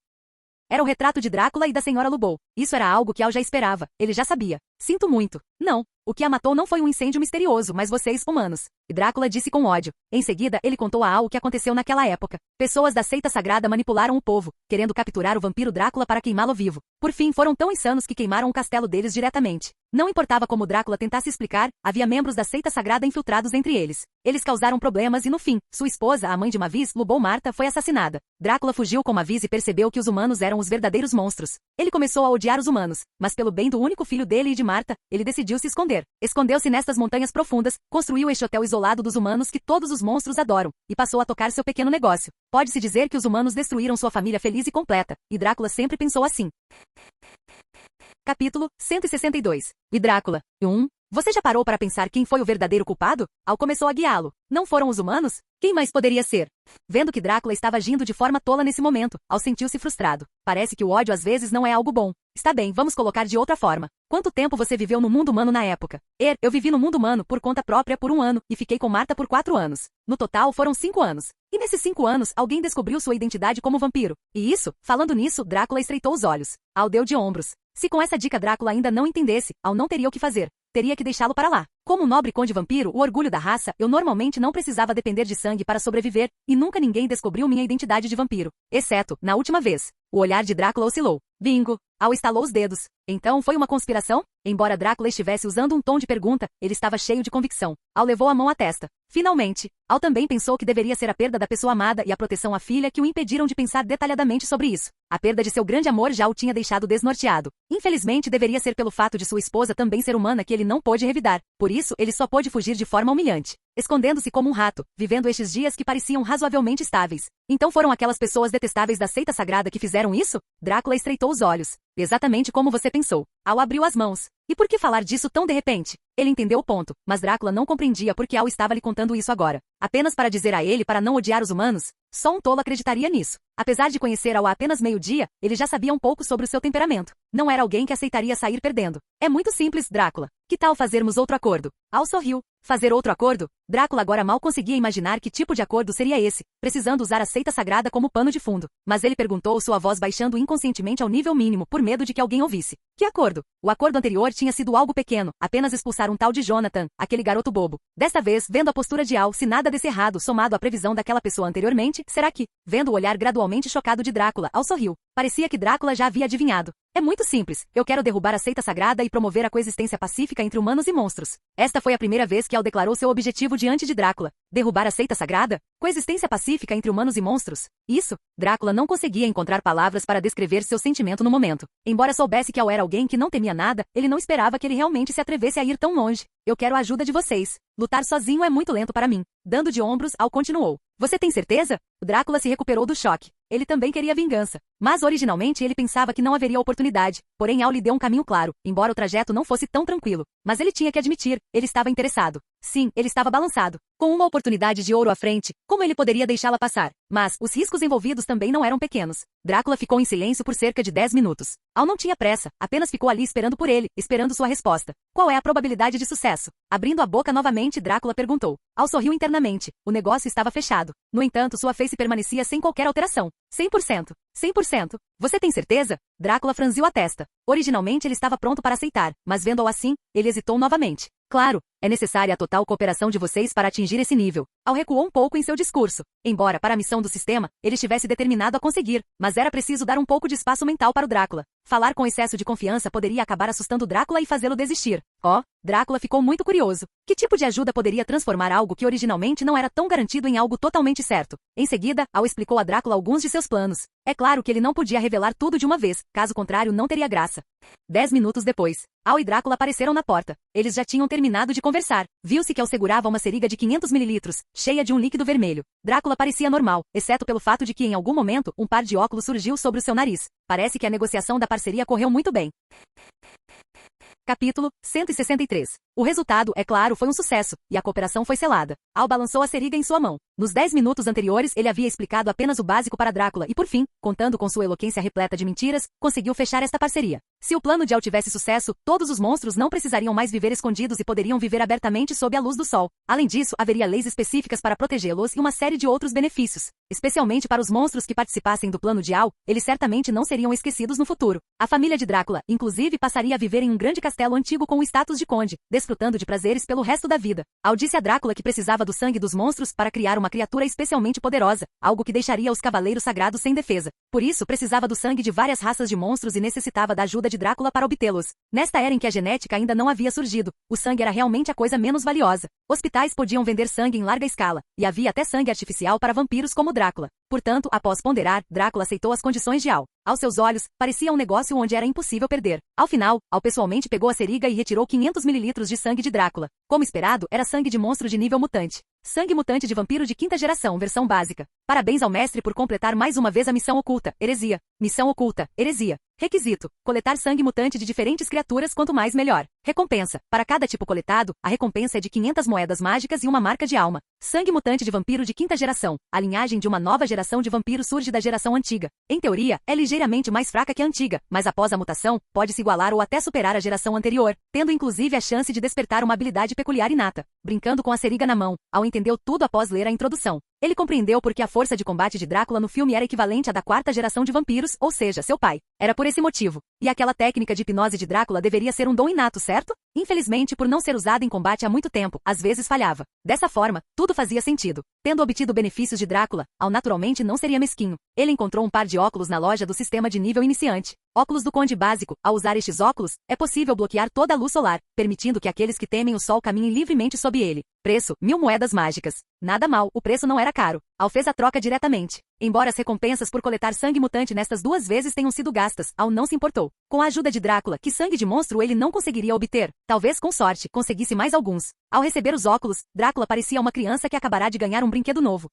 Era o retrato de Drácula e da senhora Lubbow. Isso era algo que Al já esperava. Ele já sabia. Sinto muito. Não. O que a matou não foi um incêndio misterioso, mas vocês, humanos. E Drácula disse com ódio. Em seguida, ele contou a Al o que aconteceu naquela época. Pessoas da seita sagrada manipularam o povo, querendo capturar o vampiro Drácula para queimá-lo vivo. Por fim, foram tão insanos que queimaram o castelo deles diretamente. Não importava como Drácula tentasse explicar, havia membros da seita sagrada infiltrados entre eles. Eles causaram problemas e no fim, sua esposa, a mãe de Mavis, Lubbow Marta, foi assassinada. Drácula fugiu com Mavis e percebeu que os humanos eram os verdadeiros monstros. Ele começou a odiar os humanos, mas pelo bem do único filho dele e de Marta, ele decidiu se esconder. Escondeu-se nestas montanhas profundas, construiu este hotel isolado dos humanos que todos os monstros adoram, e passou a tocar seu pequeno negócio. Pode-se dizer que os humanos destruíram sua família feliz e completa, e Drácula sempre pensou assim. Capítulo 162. E Drácula. Você já parou para pensar quem foi o verdadeiro culpado? Al começou a guiá-lo. Não foram os humanos? Quem mais poderia ser? Vendo que Drácula estava agindo de forma tola nesse momento, Al sentiu-se frustrado. Parece que o ódio às vezes não é algo bom. Está bem, vamos colocar de outra forma. Quanto tempo você viveu no mundo humano na época? Eu vivi no mundo humano por conta própria por 1 ano e fiquei com Marta por 4 anos. No total foram 5 anos. E nesses 5 anos, alguém descobriu sua identidade como vampiro. E isso, falando nisso, Drácula estreitou os olhos. Al deu de ombros. Se com essa dica Drácula ainda não entendesse, Al não teria o que fazer. Teria que deixá-lo para lá. Como um nobre conde vampiro, o orgulho da raça, eu normalmente não precisava depender de sangue para sobreviver, e nunca ninguém descobriu minha identidade de vampiro. Exceto, na última vez. O olhar de Drácula oscilou. Bingo! Al estalou os dedos. Então foi uma conspiração? Embora Drácula estivesse usando um tom de pergunta, ele estava cheio de convicção. Al levou a mão à testa. Finalmente, Al também pensou que deveria ser a perda da pessoa amada e a proteção à filha que o impediram de pensar detalhadamente sobre isso. A perda de seu grande amor já o tinha deixado desnorteado. Infelizmente, deveria ser pelo fato de sua esposa também ser humana que ele não pôde revidar. Por isso, ele só pôde fugir de forma humilhante, escondendo-se como um rato, vivendo estes dias que pareciam razoavelmente estáveis. Então foram aquelas pessoas detestáveis da seita sagrada que fizeram isso? Drácula estreitou os olhos. Exatamente como você pensou. Al abriu as mãos. E por que falar disso tão de repente? Ele entendeu o ponto, mas Drácula não compreendia por que Al estava lhe contando isso agora. Apenas para dizer a ele para não odiar os humanos? Só um tolo acreditaria nisso. Apesar de conhecer Al há apenas meio-dia, ele já sabia um pouco sobre o seu temperamento. Não era alguém que aceitaria sair perdendo. É muito simples, Drácula. Que tal fazermos outro acordo? Al sorriu. Fazer outro acordo? Drácula agora mal conseguia imaginar que tipo de acordo seria esse, precisando usar a seita sagrada como pano de fundo. Mas ele perguntou, sua voz baixando inconscientemente ao nível mínimo, por medo de que alguém ouvisse. Que acordo? O acordo anterior tinha sido algo pequeno, apenas expulsar um tal de Jonathan, aquele garoto bobo. Desta vez, vendo a postura de Al, se nada desse errado, somado à previsão daquela pessoa anteriormente, será que, vendo o olhar gradualmente chocado de Drácula, Al sorriu. Parecia que Drácula já havia adivinhado. É muito simples. Eu quero derrubar a seita sagrada e promover a coexistência pacífica entre humanos e monstros. Esta foi a primeira vez que Al declarou seu objetivo diante de Drácula. Derrubar a seita sagrada? Coexistência pacífica entre humanos e monstros? Isso? Drácula não conseguia encontrar palavras para descrever seu sentimento no momento. Embora soubesse que Al era alguém que não temia nada, ele não esperava que ele realmente se atrevesse a ir tão longe. Eu quero a ajuda de vocês. Lutar sozinho é muito lento para mim. Dando de ombros, Al continuou. Você tem certeza? O Drácula se recuperou do choque. Ele também queria vingança. Mas originalmente ele pensava que não haveria oportunidade. Porém Al lhe deu um caminho claro, embora o trajeto não fosse tão tranquilo. Mas ele tinha que admitir, ele estava interessado. Sim, ele estava balançado. Com uma oportunidade de ouro à frente, como ele poderia deixá-la passar? Mas os riscos envolvidos também não eram pequenos. Drácula ficou em silêncio por cerca de 10 minutos. Al não tinha pressa, apenas ficou ali esperando por ele, esperando sua resposta. Qual é a probabilidade de sucesso? Abrindo a boca novamente, Drácula perguntou. Al sorriu internamente. O negócio estava fechado. No entanto, sua face permanecia sem qualquer alteração. 100%. 100%. Você tem certeza? Drácula franziu a testa. Originalmente ele estava pronto para aceitar, mas vendo-o assim, ele hesitou novamente. Claro, é necessária a total cooperação de vocês para atingir esse nível. Al recuou um pouco em seu discurso. Embora, para a missão do sistema, ele estivesse determinado a conseguir, mas era preciso dar um pouco de espaço mental para o Drácula. Falar com excesso de confiança poderia acabar assustando Drácula e fazê-lo desistir. Drácula ficou muito curioso. Que tipo de ajuda poderia transformar algo que originalmente não era tão garantido em algo totalmente certo? Em seguida, Al explicou a Drácula alguns de seus planos. É claro que ele não podia revelar tudo de uma vez, caso contrário não teria graça. 10 minutos depois, Al e Drácula apareceram na porta. Eles já tinham terminado de conversar. Viu-se que Al segurava uma seringa de 500 mililitros, cheia de um líquido vermelho. Drácula parecia normal, exceto pelo fato de que em algum momento um par de óculos surgiu sobre o seu nariz. Parece que a negociação da parceria correu muito bem. Capítulo 163. O resultado, é claro, foi um sucesso, e a cooperação foi selada. Al balançou a seringa em sua mão. Nos 10 minutos anteriores, ele havia explicado apenas o básico para Drácula e, por fim, contando com sua eloquência repleta de mentiras, conseguiu fechar esta parceria. Se o plano de Al tivesse sucesso, todos os monstros não precisariam mais viver escondidos e poderiam viver abertamente sob a luz do sol. Além disso, haveria leis específicas para protegê-los e uma série de outros benefícios. Especialmente para os monstros que participassem do plano de Al, eles certamente não seriam esquecidos no futuro. A família de Drácula, inclusive, passaria a viver em um grande castelo antigo com o status de conde, desfrutando de prazeres pelo resto da vida. Al disse a Drácula que precisava do sangue dos monstros para criar uma criatura especialmente poderosa, algo que deixaria os cavaleiros sagrados sem defesa. Por isso, precisava do sangue de várias raças de monstros e necessitava da ajuda de Drácula para obtê-los. Nesta era em que a genética ainda não havia surgido, o sangue era realmente a coisa menos valiosa. Hospitais podiam vender sangue em larga escala, e havia até sangue artificial para vampiros como Drácula. Portanto, após ponderar, Drácula aceitou as condições de Al. Aos seus olhos, parecia um negócio onde era impossível perder. Ao final, Al pessoalmente pegou a seringa e retirou 500 mililitros de sangue de Drácula. Como esperado, era sangue de monstro de nível mutante. Sangue mutante de vampiro de 5ª geração, versão básica. Parabéns ao mestre por completar mais uma vez a missão oculta, heresia. Missão oculta, heresia. Requisito: coletar sangue mutante de diferentes criaturas, quanto mais melhor. Recompensa: para cada tipo coletado, a recompensa é de 500 moedas mágicas e uma marca de alma. Sangue mutante de vampiro de quinta geração. A linhagem de uma nova geração de vampiro surge da geração antiga. Em teoria, é ligeiramente mais fraca que a antiga, mas após a mutação, pode se igualar ou até superar a geração anterior, tendo inclusive a chance de despertar uma habilidade peculiar inata. Brincando com a seringa na mão, Al entendeu tudo após ler a introdução. Ele compreendeu porque a força de combate de Drácula no filme era equivalente à da quarta geração de vampiros, ou seja, seu pai. Era por esse motivo. E aquela técnica de hipnose de Drácula deveria ser um dom inato, certo? Infelizmente, por não ser usada em combate há muito tempo, às vezes falhava. Dessa forma, tudo fazia sentido. Tendo obtido benefícios de Drácula, Al naturalmente não seria mesquinho. Ele encontrou um par de óculos na loja do sistema de nível iniciante. Óculos do Conde básico. Ao usar estes óculos, é possível bloquear toda a luz solar, permitindo que aqueles que temem o sol caminhem livremente sob ele. Preço: 1000 moedas mágicas. Nada mal, o preço não era caro. Al fez a troca diretamente. Embora as recompensas por coletar sangue mutante nestas 2 vezes tenham sido gastas, Al não se importou. Com a ajuda de Drácula, que sangue de monstro ele não conseguiria obter? Talvez com sorte, conseguisse mais alguns. Ao receber os óculos, Drácula parecia uma criança que acabará de ganhar um brinquedo novo.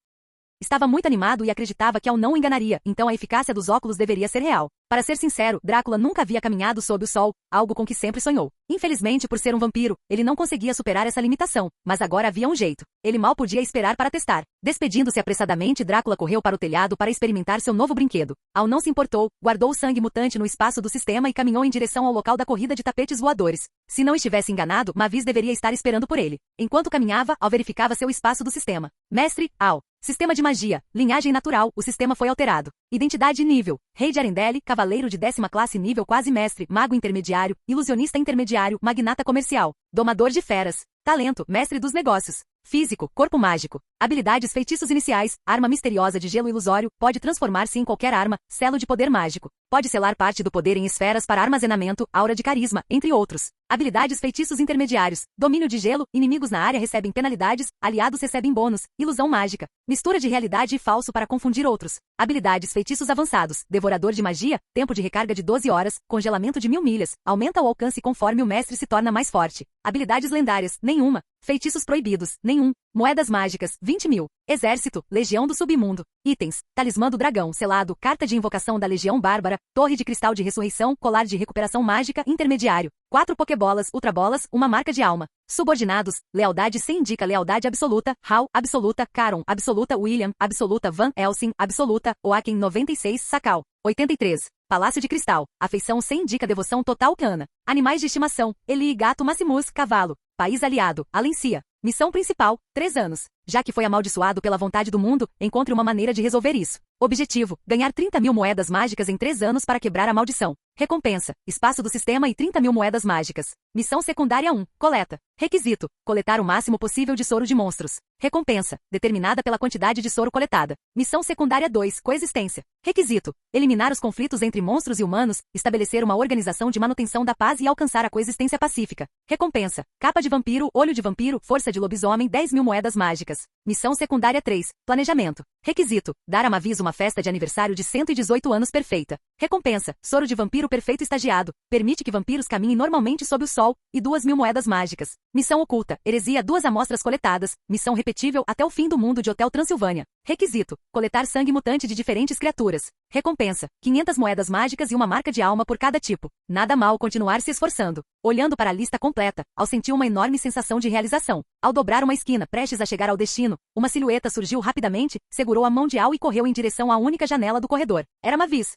Estava muito animado e acreditava que Al não o enganaria, então a eficácia dos óculos deveria ser real. Para ser sincero, Drácula nunca havia caminhado sob o sol, algo com que sempre sonhou. Infelizmente, por ser um vampiro, ele não conseguia superar essa limitação, mas agora havia um jeito. Ele mal podia esperar para testar. Despedindo-se apressadamente, Drácula correu para o telhado para experimentar seu novo brinquedo. Al não se importou, guardou o sangue mutante no espaço do sistema e caminhou em direção ao local da corrida de tapetes voadores. Se não estivesse enganado, Mavis deveria estar esperando por ele. Enquanto caminhava, Al verificava seu espaço do sistema. Mestre, Al. Sistema de magia. Linhagem natural. O sistema foi alterado. Identidade nível. Rei de Arendelle, cavaleiro de 10ª classe nível quase mestre, mago intermediário, ilusionista intermediário, magnata comercial, domador de feras. Talento: mestre dos negócios. Físico: corpo mágico. Habilidades: feitiços iniciais, arma misteriosa de gelo ilusório, pode transformar-se em qualquer arma, selo de poder mágico. Pode selar parte do poder em esferas para armazenamento, aura de carisma, entre outros. Habilidades: feitiços intermediários, domínio de gelo, inimigos na área recebem penalidades, aliados recebem bônus, ilusão mágica, mistura de realidade e falso para confundir outros. Habilidades: feitiços avançados, devorador de magia, tempo de recarga de 12 horas, congelamento de 1000 milhas, aumenta o alcance conforme o mestre se torna mais forte. Habilidades lendárias: nenhuma. Feitiços proibidos: nenhum. Moedas mágicas: 20.000. Exército: Legião do Submundo. Itens: Talismã do Dragão selado, carta de invocação da Legião Bárbara, torre de cristal de ressurreição, colar de recuperação mágica intermediário, 4 pokebolas, ultrabolas, uma marca de alma. Subordinados: lealdade sem indica lealdade absoluta, Hal, absoluta, Caron, absoluta, William, absoluta, Van Helsing, absoluta, Oaken 96, Sakal, 83. Palácio de Cristal. Afeição sem indica devoção total Cana. Animais de estimação: Eli, gato, Maximus, cavalo. País aliado: Alencia. Missão principal: 3 anos. Já que foi amaldiçoado pela vontade do mundo, encontre uma maneira de resolver isso. Objetivo: ganhar 30.000 moedas mágicas em 3 anos para quebrar a maldição. Recompensa: espaço do sistema e 30.000 moedas mágicas. Missão secundária 1. Coleta. Requisito: coletar o máximo possível de soro de monstros. Recompensa: determinada pela quantidade de soro coletada. Missão secundária 2. Coexistência. Requisito: eliminar os conflitos entre monstros e humanos, estabelecer uma organização de manutenção da paz e alcançar a coexistência pacífica. Recompensa: capa de vampiro, olho de vampiro, força de lobisomem, 10.000 moedas mágicas. Missão secundária 3. Planejamento. Requisito: dar a Mavis uma festa de aniversário de 118 anos perfeita. Recompensa: soro de vampiro perfeito estagiado. Permite que vampiros caminhem normalmente sob o sol, e 2.000 moedas mágicas. Missão oculta. Heresia: 2 amostras coletadas. Missão repetível até o fim do mundo de Hotel Transilvânia. Requisito: coletar sangue mutante de diferentes criaturas. Recompensa: 500 moedas mágicas e uma marca de alma por cada tipo. Nada mal continuar se esforçando. Olhando para a lista completa, Al sentiu uma enorme sensação de realização. Ao dobrar uma esquina prestes a chegar ao destino, uma silhueta surgiu rapidamente, segurou a mão de Al e correu em direção à única janela do corredor. Era Mavis.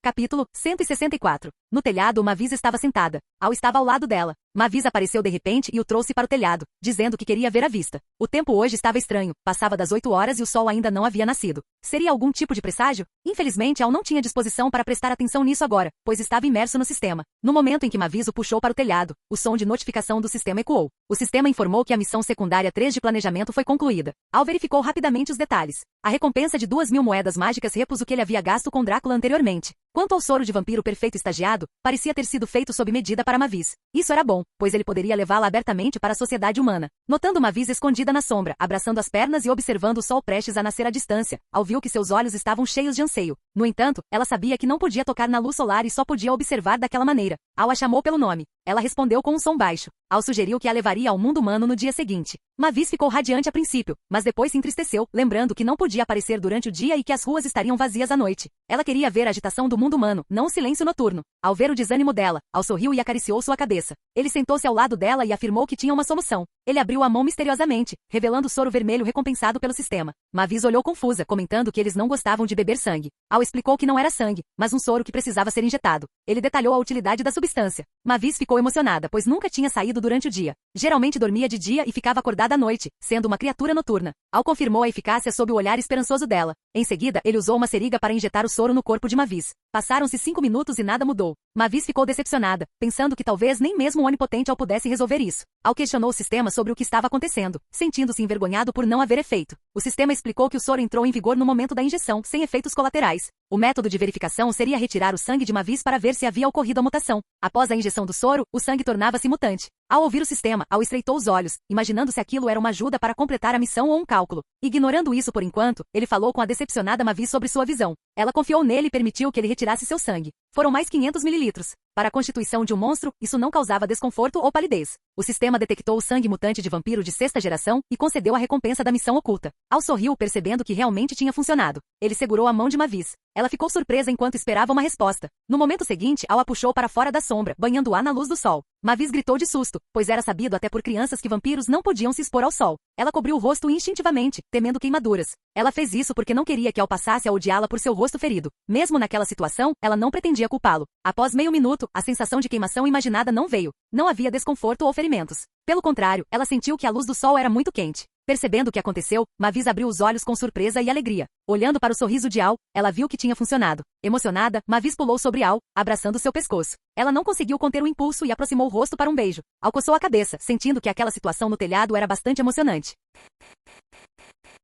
Capítulo 164. No telhado, Mavis estava sentada. Al estava ao lado dela. Mavis apareceu de repente e o trouxe para o telhado, dizendo que queria ver a vista. O tempo hoje estava estranho, passava das 8 horas e o sol ainda não havia nascido. Seria algum tipo de presságio? Infelizmente, Al não tinha disposição para prestar atenção nisso agora, pois estava imerso no sistema. No momento em que Mavis o puxou para o telhado, o som de notificação do sistema ecoou. O sistema informou que a missão secundária 3 de planejamento foi concluída. Al verificou rapidamente os detalhes. A recompensa de 2.000 moedas mágicas repus o que ele havia gasto com Drácula anteriormente. Quanto ao soro de vampiro perfeito estagiado, parecia ter sido feito sob medida para Mavis. Isso era bom, pois ele poderia levá-la abertamente para a sociedade humana. Notando Mavis escondida na sombra, abraçando as pernas e observando o sol prestes a nascer à distância, Al viu que seus olhos estavam cheios de anseio. No entanto, ela sabia que não podia tocar na luz solar e só podia observar daquela maneira. Al a chamou pelo nome. Ela respondeu com um som baixo. Al sugeriu que a levaria ao mundo humano no dia seguinte. Mavis ficou radiante a princípio, mas depois se entristeceu, lembrando que não podia aparecer durante o dia e que as ruas estariam vazias à noite. Ela queria ver a agitação do mundo humano, não o silêncio noturno. Ao ver o desânimo dela, Al sorriu e acariciou sua cabeça. Ele sentou-se ao lado dela e afirmou que tinha uma solução. Ele abriu a mão misteriosamente, revelando o soro vermelho recompensado pelo sistema. Mavis olhou confusa, comentando que eles não gostavam de beber sangue. Al explicou que não era sangue, mas um soro que precisava ser injetado. Ele detalhou a utilidade da substância. Mavis ficou emocionada, pois nunca tinha saído durante o dia. Geralmente dormia de dia e ficava acordada à noite, sendo uma criatura noturna. Al confirmou a eficácia sob o olhar esperançoso dela. Em seguida, ele usou uma seringa para injetar o soro no corpo de Mavis. Passaram-se 5 minutos e nada mudou. Mavis ficou decepcionada, pensando que talvez nem mesmo o onipotente Al pudesse resolver isso. Al questionou o sistema sobre o que estava acontecendo, sentindo-se envergonhado por não haver efeito. O sistema explicou que o soro entrou em vigor no momento da injeção, sem efeitos colaterais. O método de verificação seria retirar o sangue de Mavis para ver se havia ocorrido a mutação. Após a injeção do soro, o sangue tornava-se mutante. Ao ouvir o sistema, Al estreitou os olhos, imaginando se aquilo era uma ajuda para completar a missão ou um cálculo. Ignorando isso por enquanto, ele falou com a decepcionada Mavis sobre sua visão. Ela confiou nele e permitiu que ele retirasse seu sangue. Foram mais 500 mililitros. Para a constituição de um monstro, isso não causava desconforto ou palidez. O sistema detectou o sangue mutante de vampiro de 6ª geração e concedeu a recompensa da missão oculta. Al sorriu, percebendo que realmente tinha funcionado. Ele segurou a mão de Mavis. Ela ficou surpresa enquanto esperava uma resposta. No momento seguinte, Al a puxou para fora da sombra, banhando-a na luz do sol. Mavis gritou de susto, pois era sabido até por crianças que vampiros não podiam se expor ao sol. Ela cobriu o rosto instintivamente, temendo queimaduras. Ela fez isso porque não queria que Al passasse a odiá-la por seu rosto ferido. Mesmo naquela situação, ela não pretendia culpá-lo. Após meio minuto, a sensação de queimação imaginada não veio. Não havia desconforto ou ferimentos. Pelo contrário, ela sentiu que a luz do sol era muito quente. Percebendo o que aconteceu, Mavis abriu os olhos com surpresa e alegria. Olhando para o sorriso de Al, ela viu que tinha funcionado. Emocionada, Mavis pulou sobre Al, abraçando seu pescoço. Ela não conseguiu conter o impulso e aproximou o rosto para um beijo. Al coçou a cabeça, sentindo que aquela situação no telhado era bastante emocionante.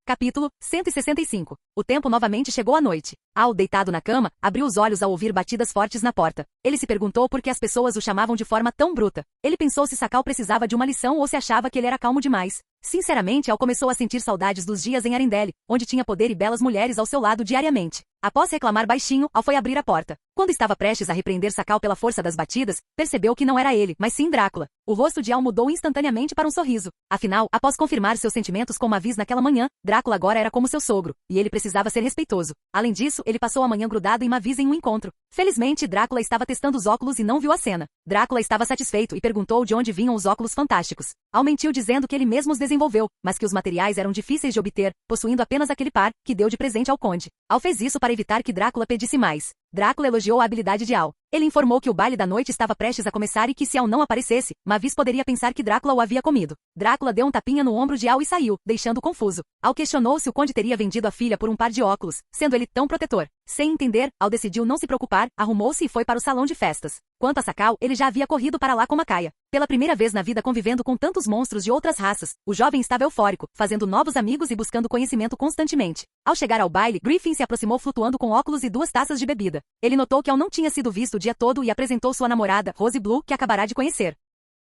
Capítulo 165. O tempo novamente chegou à noite. Al, deitado na cama, abriu os olhos ao ouvir batidas fortes na porta. Ele se perguntou por que as pessoas o chamavam de forma tão bruta. Ele pensou se Sakal precisava de uma lição ou se achava que ele era calmo demais. Sinceramente, Al começou a sentir saudades dos dias em Arendelle, onde tinha poder e belas mulheres ao seu lado diariamente. Após reclamar baixinho, Al foi abrir a porta. Quando estava prestes a repreender Sakal pela força das batidas, percebeu que não era ele, mas sim Drácula. O rosto de Al mudou instantaneamente para um sorriso. Afinal, após confirmar seus sentimentos com Mavis naquela manhã, Drácula agora era como seu sogro, e ele precisava ser respeitoso. Além disso, ele passou a manhã grudado em Mavis em um encontro. Felizmente, Drácula estava testando os óculos e não viu a cena. Drácula estava satisfeito e perguntou de onde vinham os óculos fantásticos. Al mentiu dizendo que ele mesmo os desenvolveu, mas que os materiais eram difíceis de obter, possuindo apenas aquele par, que deu de presente ao conde. Al fez isso para evitar que Drácula pedisse mais. Drácula elogiou a habilidade de Al. Ele informou que o baile da noite estava prestes a começar e que se Al não aparecesse, Mavis poderia pensar que Drácula o havia comido. Drácula deu um tapinha no ombro de Al e saiu, deixando-o confuso. Al questionou se o conde teria vendido a filha por um par de óculos, sendo ele tão protetor. Sem entender, Al decidiu não se preocupar, arrumou-se e foi para o salão de festas. Quanto a Sakal, ele já havia corrido para lá com Makaya. Pela primeira vez na vida convivendo com tantos monstros de outras raças, o jovem estava eufórico, fazendo novos amigos e buscando conhecimento constantemente. Ao chegar ao baile, Griffin se aproximou flutuando com óculos e 2 taças de bebida. Ele notou que Al não tinha sido visto o dia todo e apresentou sua namorada, Rose Blue, que acabará de conhecer.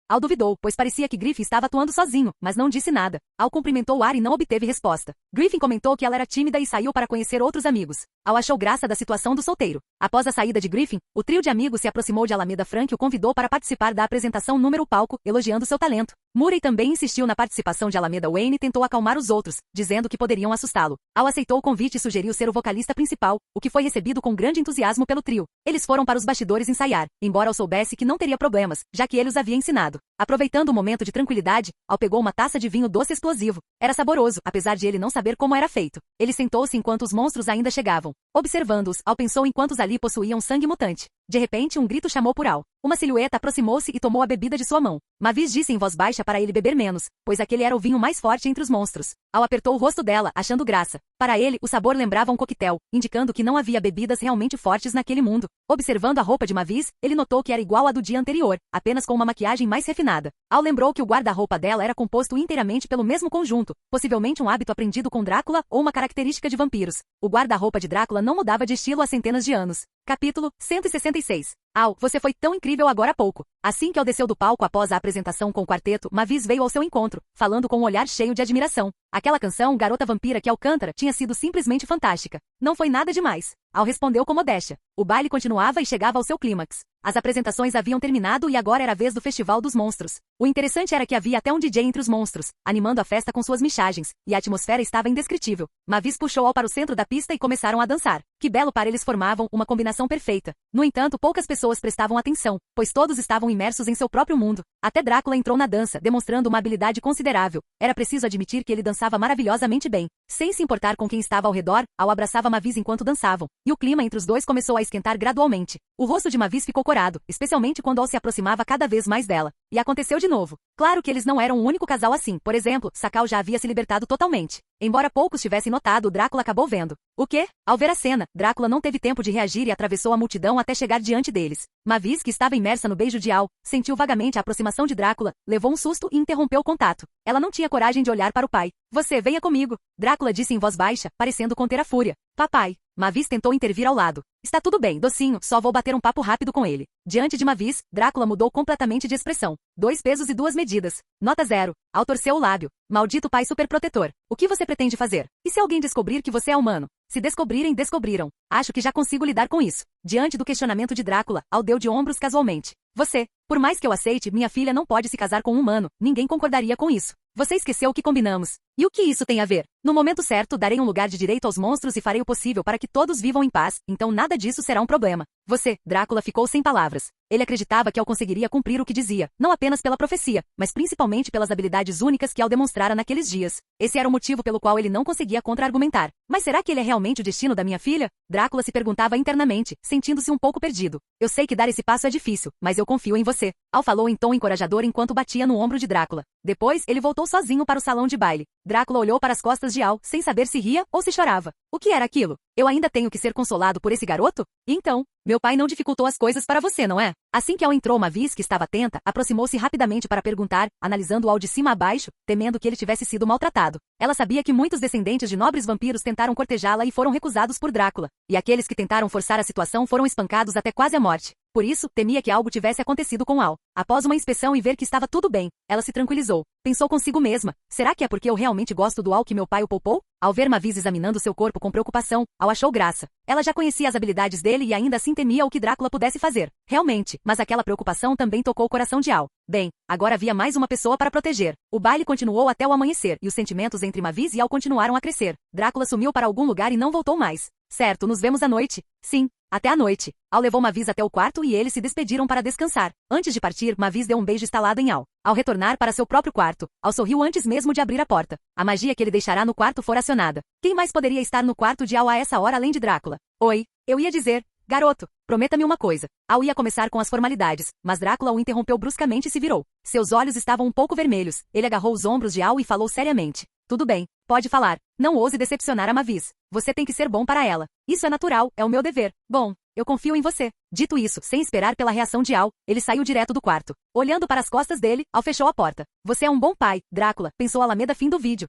Al duvidou, pois parecia que Griffin estava atuando sozinho, mas não disse nada. Al cumprimentou o ar e não obteve resposta. Griffin comentou que ela era tímida e saiu para conhecer outros amigos. Al achou graça da situação do solteiro. Após a saída de Griffin, o trio de amigos se aproximou de Alameda Frank e o convidou para participar da apresentação número palco, elogiando seu talento. Murray também insistiu na participação de Alameda Wayne e tentou acalmar os outros, dizendo que poderiam assustá-lo. Al aceitou o convite e sugeriu ser o vocalista principal, o que foi recebido com grande entusiasmo pelo trio. Eles foram para os bastidores ensaiar, embora Al soubesse que não teria problemas, já que ele os havia ensinado. Aproveitando o momento de tranquilidade, Al pegou uma taça de vinho doce explosivo. Era saboroso, apesar de ele não saber como era feito. Ele sentou-se enquanto os monstros ainda chegavam. Observando-os, Al pensou em quantos ali possuíam sangue mutante. De repente, um grito chamou por Al. Uma silhueta aproximou-se e tomou a bebida de sua mão. Mavis disse em voz baixa para ele beber menos, pois aquele era o vinho mais forte entre os monstros. Al apertou o rosto dela, achando graça. Para ele, o sabor lembrava um coquetel, indicando que não havia bebidas realmente fortes naquele mundo. Observando a roupa de Mavis, ele notou que era igual à do dia anterior, apenas com uma maquiagem mais refinada. Al lembrou que o guarda-roupa dela era composto inteiramente pelo mesmo conjunto, possivelmente um hábito aprendido com Drácula ou uma característica de vampiros. O guarda-roupa de Drácula não mudava de estilo há centenas de anos. Capítulo 166. Al, você foi tão incrível agora há pouco. Assim que Al desceu do palco após a apresentação com o quarteto, Mavis veio ao seu encontro, falando com um olhar cheio de admiração. Aquela canção, Garota Vampira que Alcântara, tinha sido simplesmente fantástica. Não foi nada demais. Al respondeu com modéstia. O baile continuava e chegava ao seu clímax. As apresentações haviam terminado e agora era a vez do Festival dos Monstros. O interessante era que havia até um DJ entre os monstros, animando a festa com suas michagens, e a atmosfera estava indescritível. Mavis puxou-o para o centro da pista e começaram a dançar. Que belo par eles formavam, uma combinação perfeita. No entanto, poucas pessoas prestavam atenção, pois todos estavam imersos em seu próprio mundo. Até Drácula entrou na dança, demonstrando uma habilidade considerável. Era preciso admitir que ele dançava maravilhosamente bem. Sem se importar com quem estava ao redor, Al abraçava Mavis enquanto dançavam, e o clima entre os dois começou a esquentar gradualmente. O rosto de Mavis ficou corado, especialmente quando Al se aproximava cada vez mais dela. E aconteceu de novo. Claro que eles não eram o único casal assim. Por exemplo, Sakal já havia se libertado totalmente. Embora poucos tivessem notado, Drácula acabou vendo. O quê? Ao ver a cena, Drácula não teve tempo de reagir e atravessou a multidão até chegar diante deles. Mavis, que estava imersa no beijo de Al, sentiu vagamente a aproximação de Drácula, levou um susto e interrompeu o contato. Ela não tinha coragem de olhar para o pai. Você, venha comigo. Drácula disse em voz baixa, parecendo conter a fúria. Papai. Mavis tentou intervir ao lado. Está tudo bem, docinho, só vou bater um papo rápido com ele. Diante de Mavis, Drácula mudou completamente de expressão. 2 pesos e 2 medidas. Nota 0. Al torceu o lábio. Maldito pai superprotetor. O que você pretende fazer? E se alguém descobrir que você é humano? Se descobrirem, descobriram. Acho que já consigo lidar com isso. Diante do questionamento de Drácula, Al deu de ombros casualmente. Você, por mais que eu aceite, minha filha não pode se casar com um humano. Ninguém concordaria com isso. Você esqueceu o que combinamos. E o que isso tem a ver? No momento certo, darei um lugar de direito aos monstros e farei o possível para que todos vivam em paz, então nada disso será um problema. Você, Drácula, ficou sem palavras. Ele acreditava que Al conseguiria cumprir o que dizia, não apenas pela profecia, mas principalmente pelas habilidades únicas que Al demonstrara naqueles dias. Esse era o motivo pelo qual ele não conseguia contra-argumentar. Mas será que ele é realmente o destino da minha filha? Drácula se perguntava internamente, sentindo-se um pouco perdido. Eu sei que dar esse passo é difícil, mas eu confio em você. Al falou em tom encorajador enquanto batia no ombro de Drácula. Depois, ele voltou sozinho para o salão de baile. Drácula olhou para as costas de Al, sem saber se ria ou se chorava. O que era aquilo? Eu ainda tenho que ser consolado por esse garoto? Então, meu pai não dificultou as coisas para você, não é? Assim que Al entrou, Mavis, que estava atenta, aproximou-se rapidamente para perguntar, analisando Al de cima a baixo, temendo que ele tivesse sido maltratado. Ela sabia que muitos descendentes de nobres vampiros tentaram cortejá-la e foram recusados por Drácula, e aqueles que tentaram forçar a situação foram espancados até quase a morte. Por isso, temia que algo tivesse acontecido com Al. Após uma inspeção e ver que estava tudo bem, ela se tranquilizou. Pensou consigo mesma, será que é porque eu realmente gosto do Al que meu pai o poupou? Ao ver Mavis examinando seu corpo com preocupação, Al achou graça. Ela já conhecia as habilidades dele e ainda assim temia o que Drácula pudesse fazer. Realmente, mas aquela preocupação também tocou o coração de Al. Bem, agora havia mais uma pessoa para proteger. O baile continuou até o amanhecer, e os sentimentos entre Mavis e Al continuaram a crescer. Drácula sumiu para algum lugar e não voltou mais. Certo, nos vemos à noite. Sim, até à noite. Al levou Mavis até o quarto e eles se despediram para descansar. Antes de partir, Mavis deu um beijo estalado em Al. Ao retornar para seu próprio quarto, Al sorriu antes mesmo de abrir a porta. A magia que ele deixará no quarto fora acionada. Quem mais poderia estar no quarto de Al a essa hora além de Drácula? Oi, eu ia dizer, garoto, prometa-me uma coisa. Al ia começar com as formalidades, mas Drácula o interrompeu bruscamente e se virou. Seus olhos estavam um pouco vermelhos. Ele agarrou os ombros de Al e falou seriamente. Tudo bem, pode falar. Não ouse decepcionar a Mavis. Você tem que ser bom para ela. Isso é natural, é o meu dever. Bom, eu confio em você. Dito isso, sem esperar pela reação de Al, ele saiu direto do quarto. Olhando para as costas dele, Al fechou a porta. Você é um bom pai, Drácula, pensou Alameda fim do vídeo.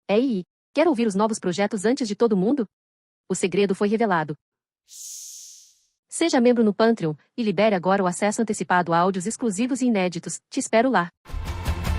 Ei, quer ouvir os novos projetos antes de todo mundo? O segredo foi revelado. Seja membro no Patreon, e libere agora o acesso antecipado a áudios exclusivos e inéditos. Te espero lá.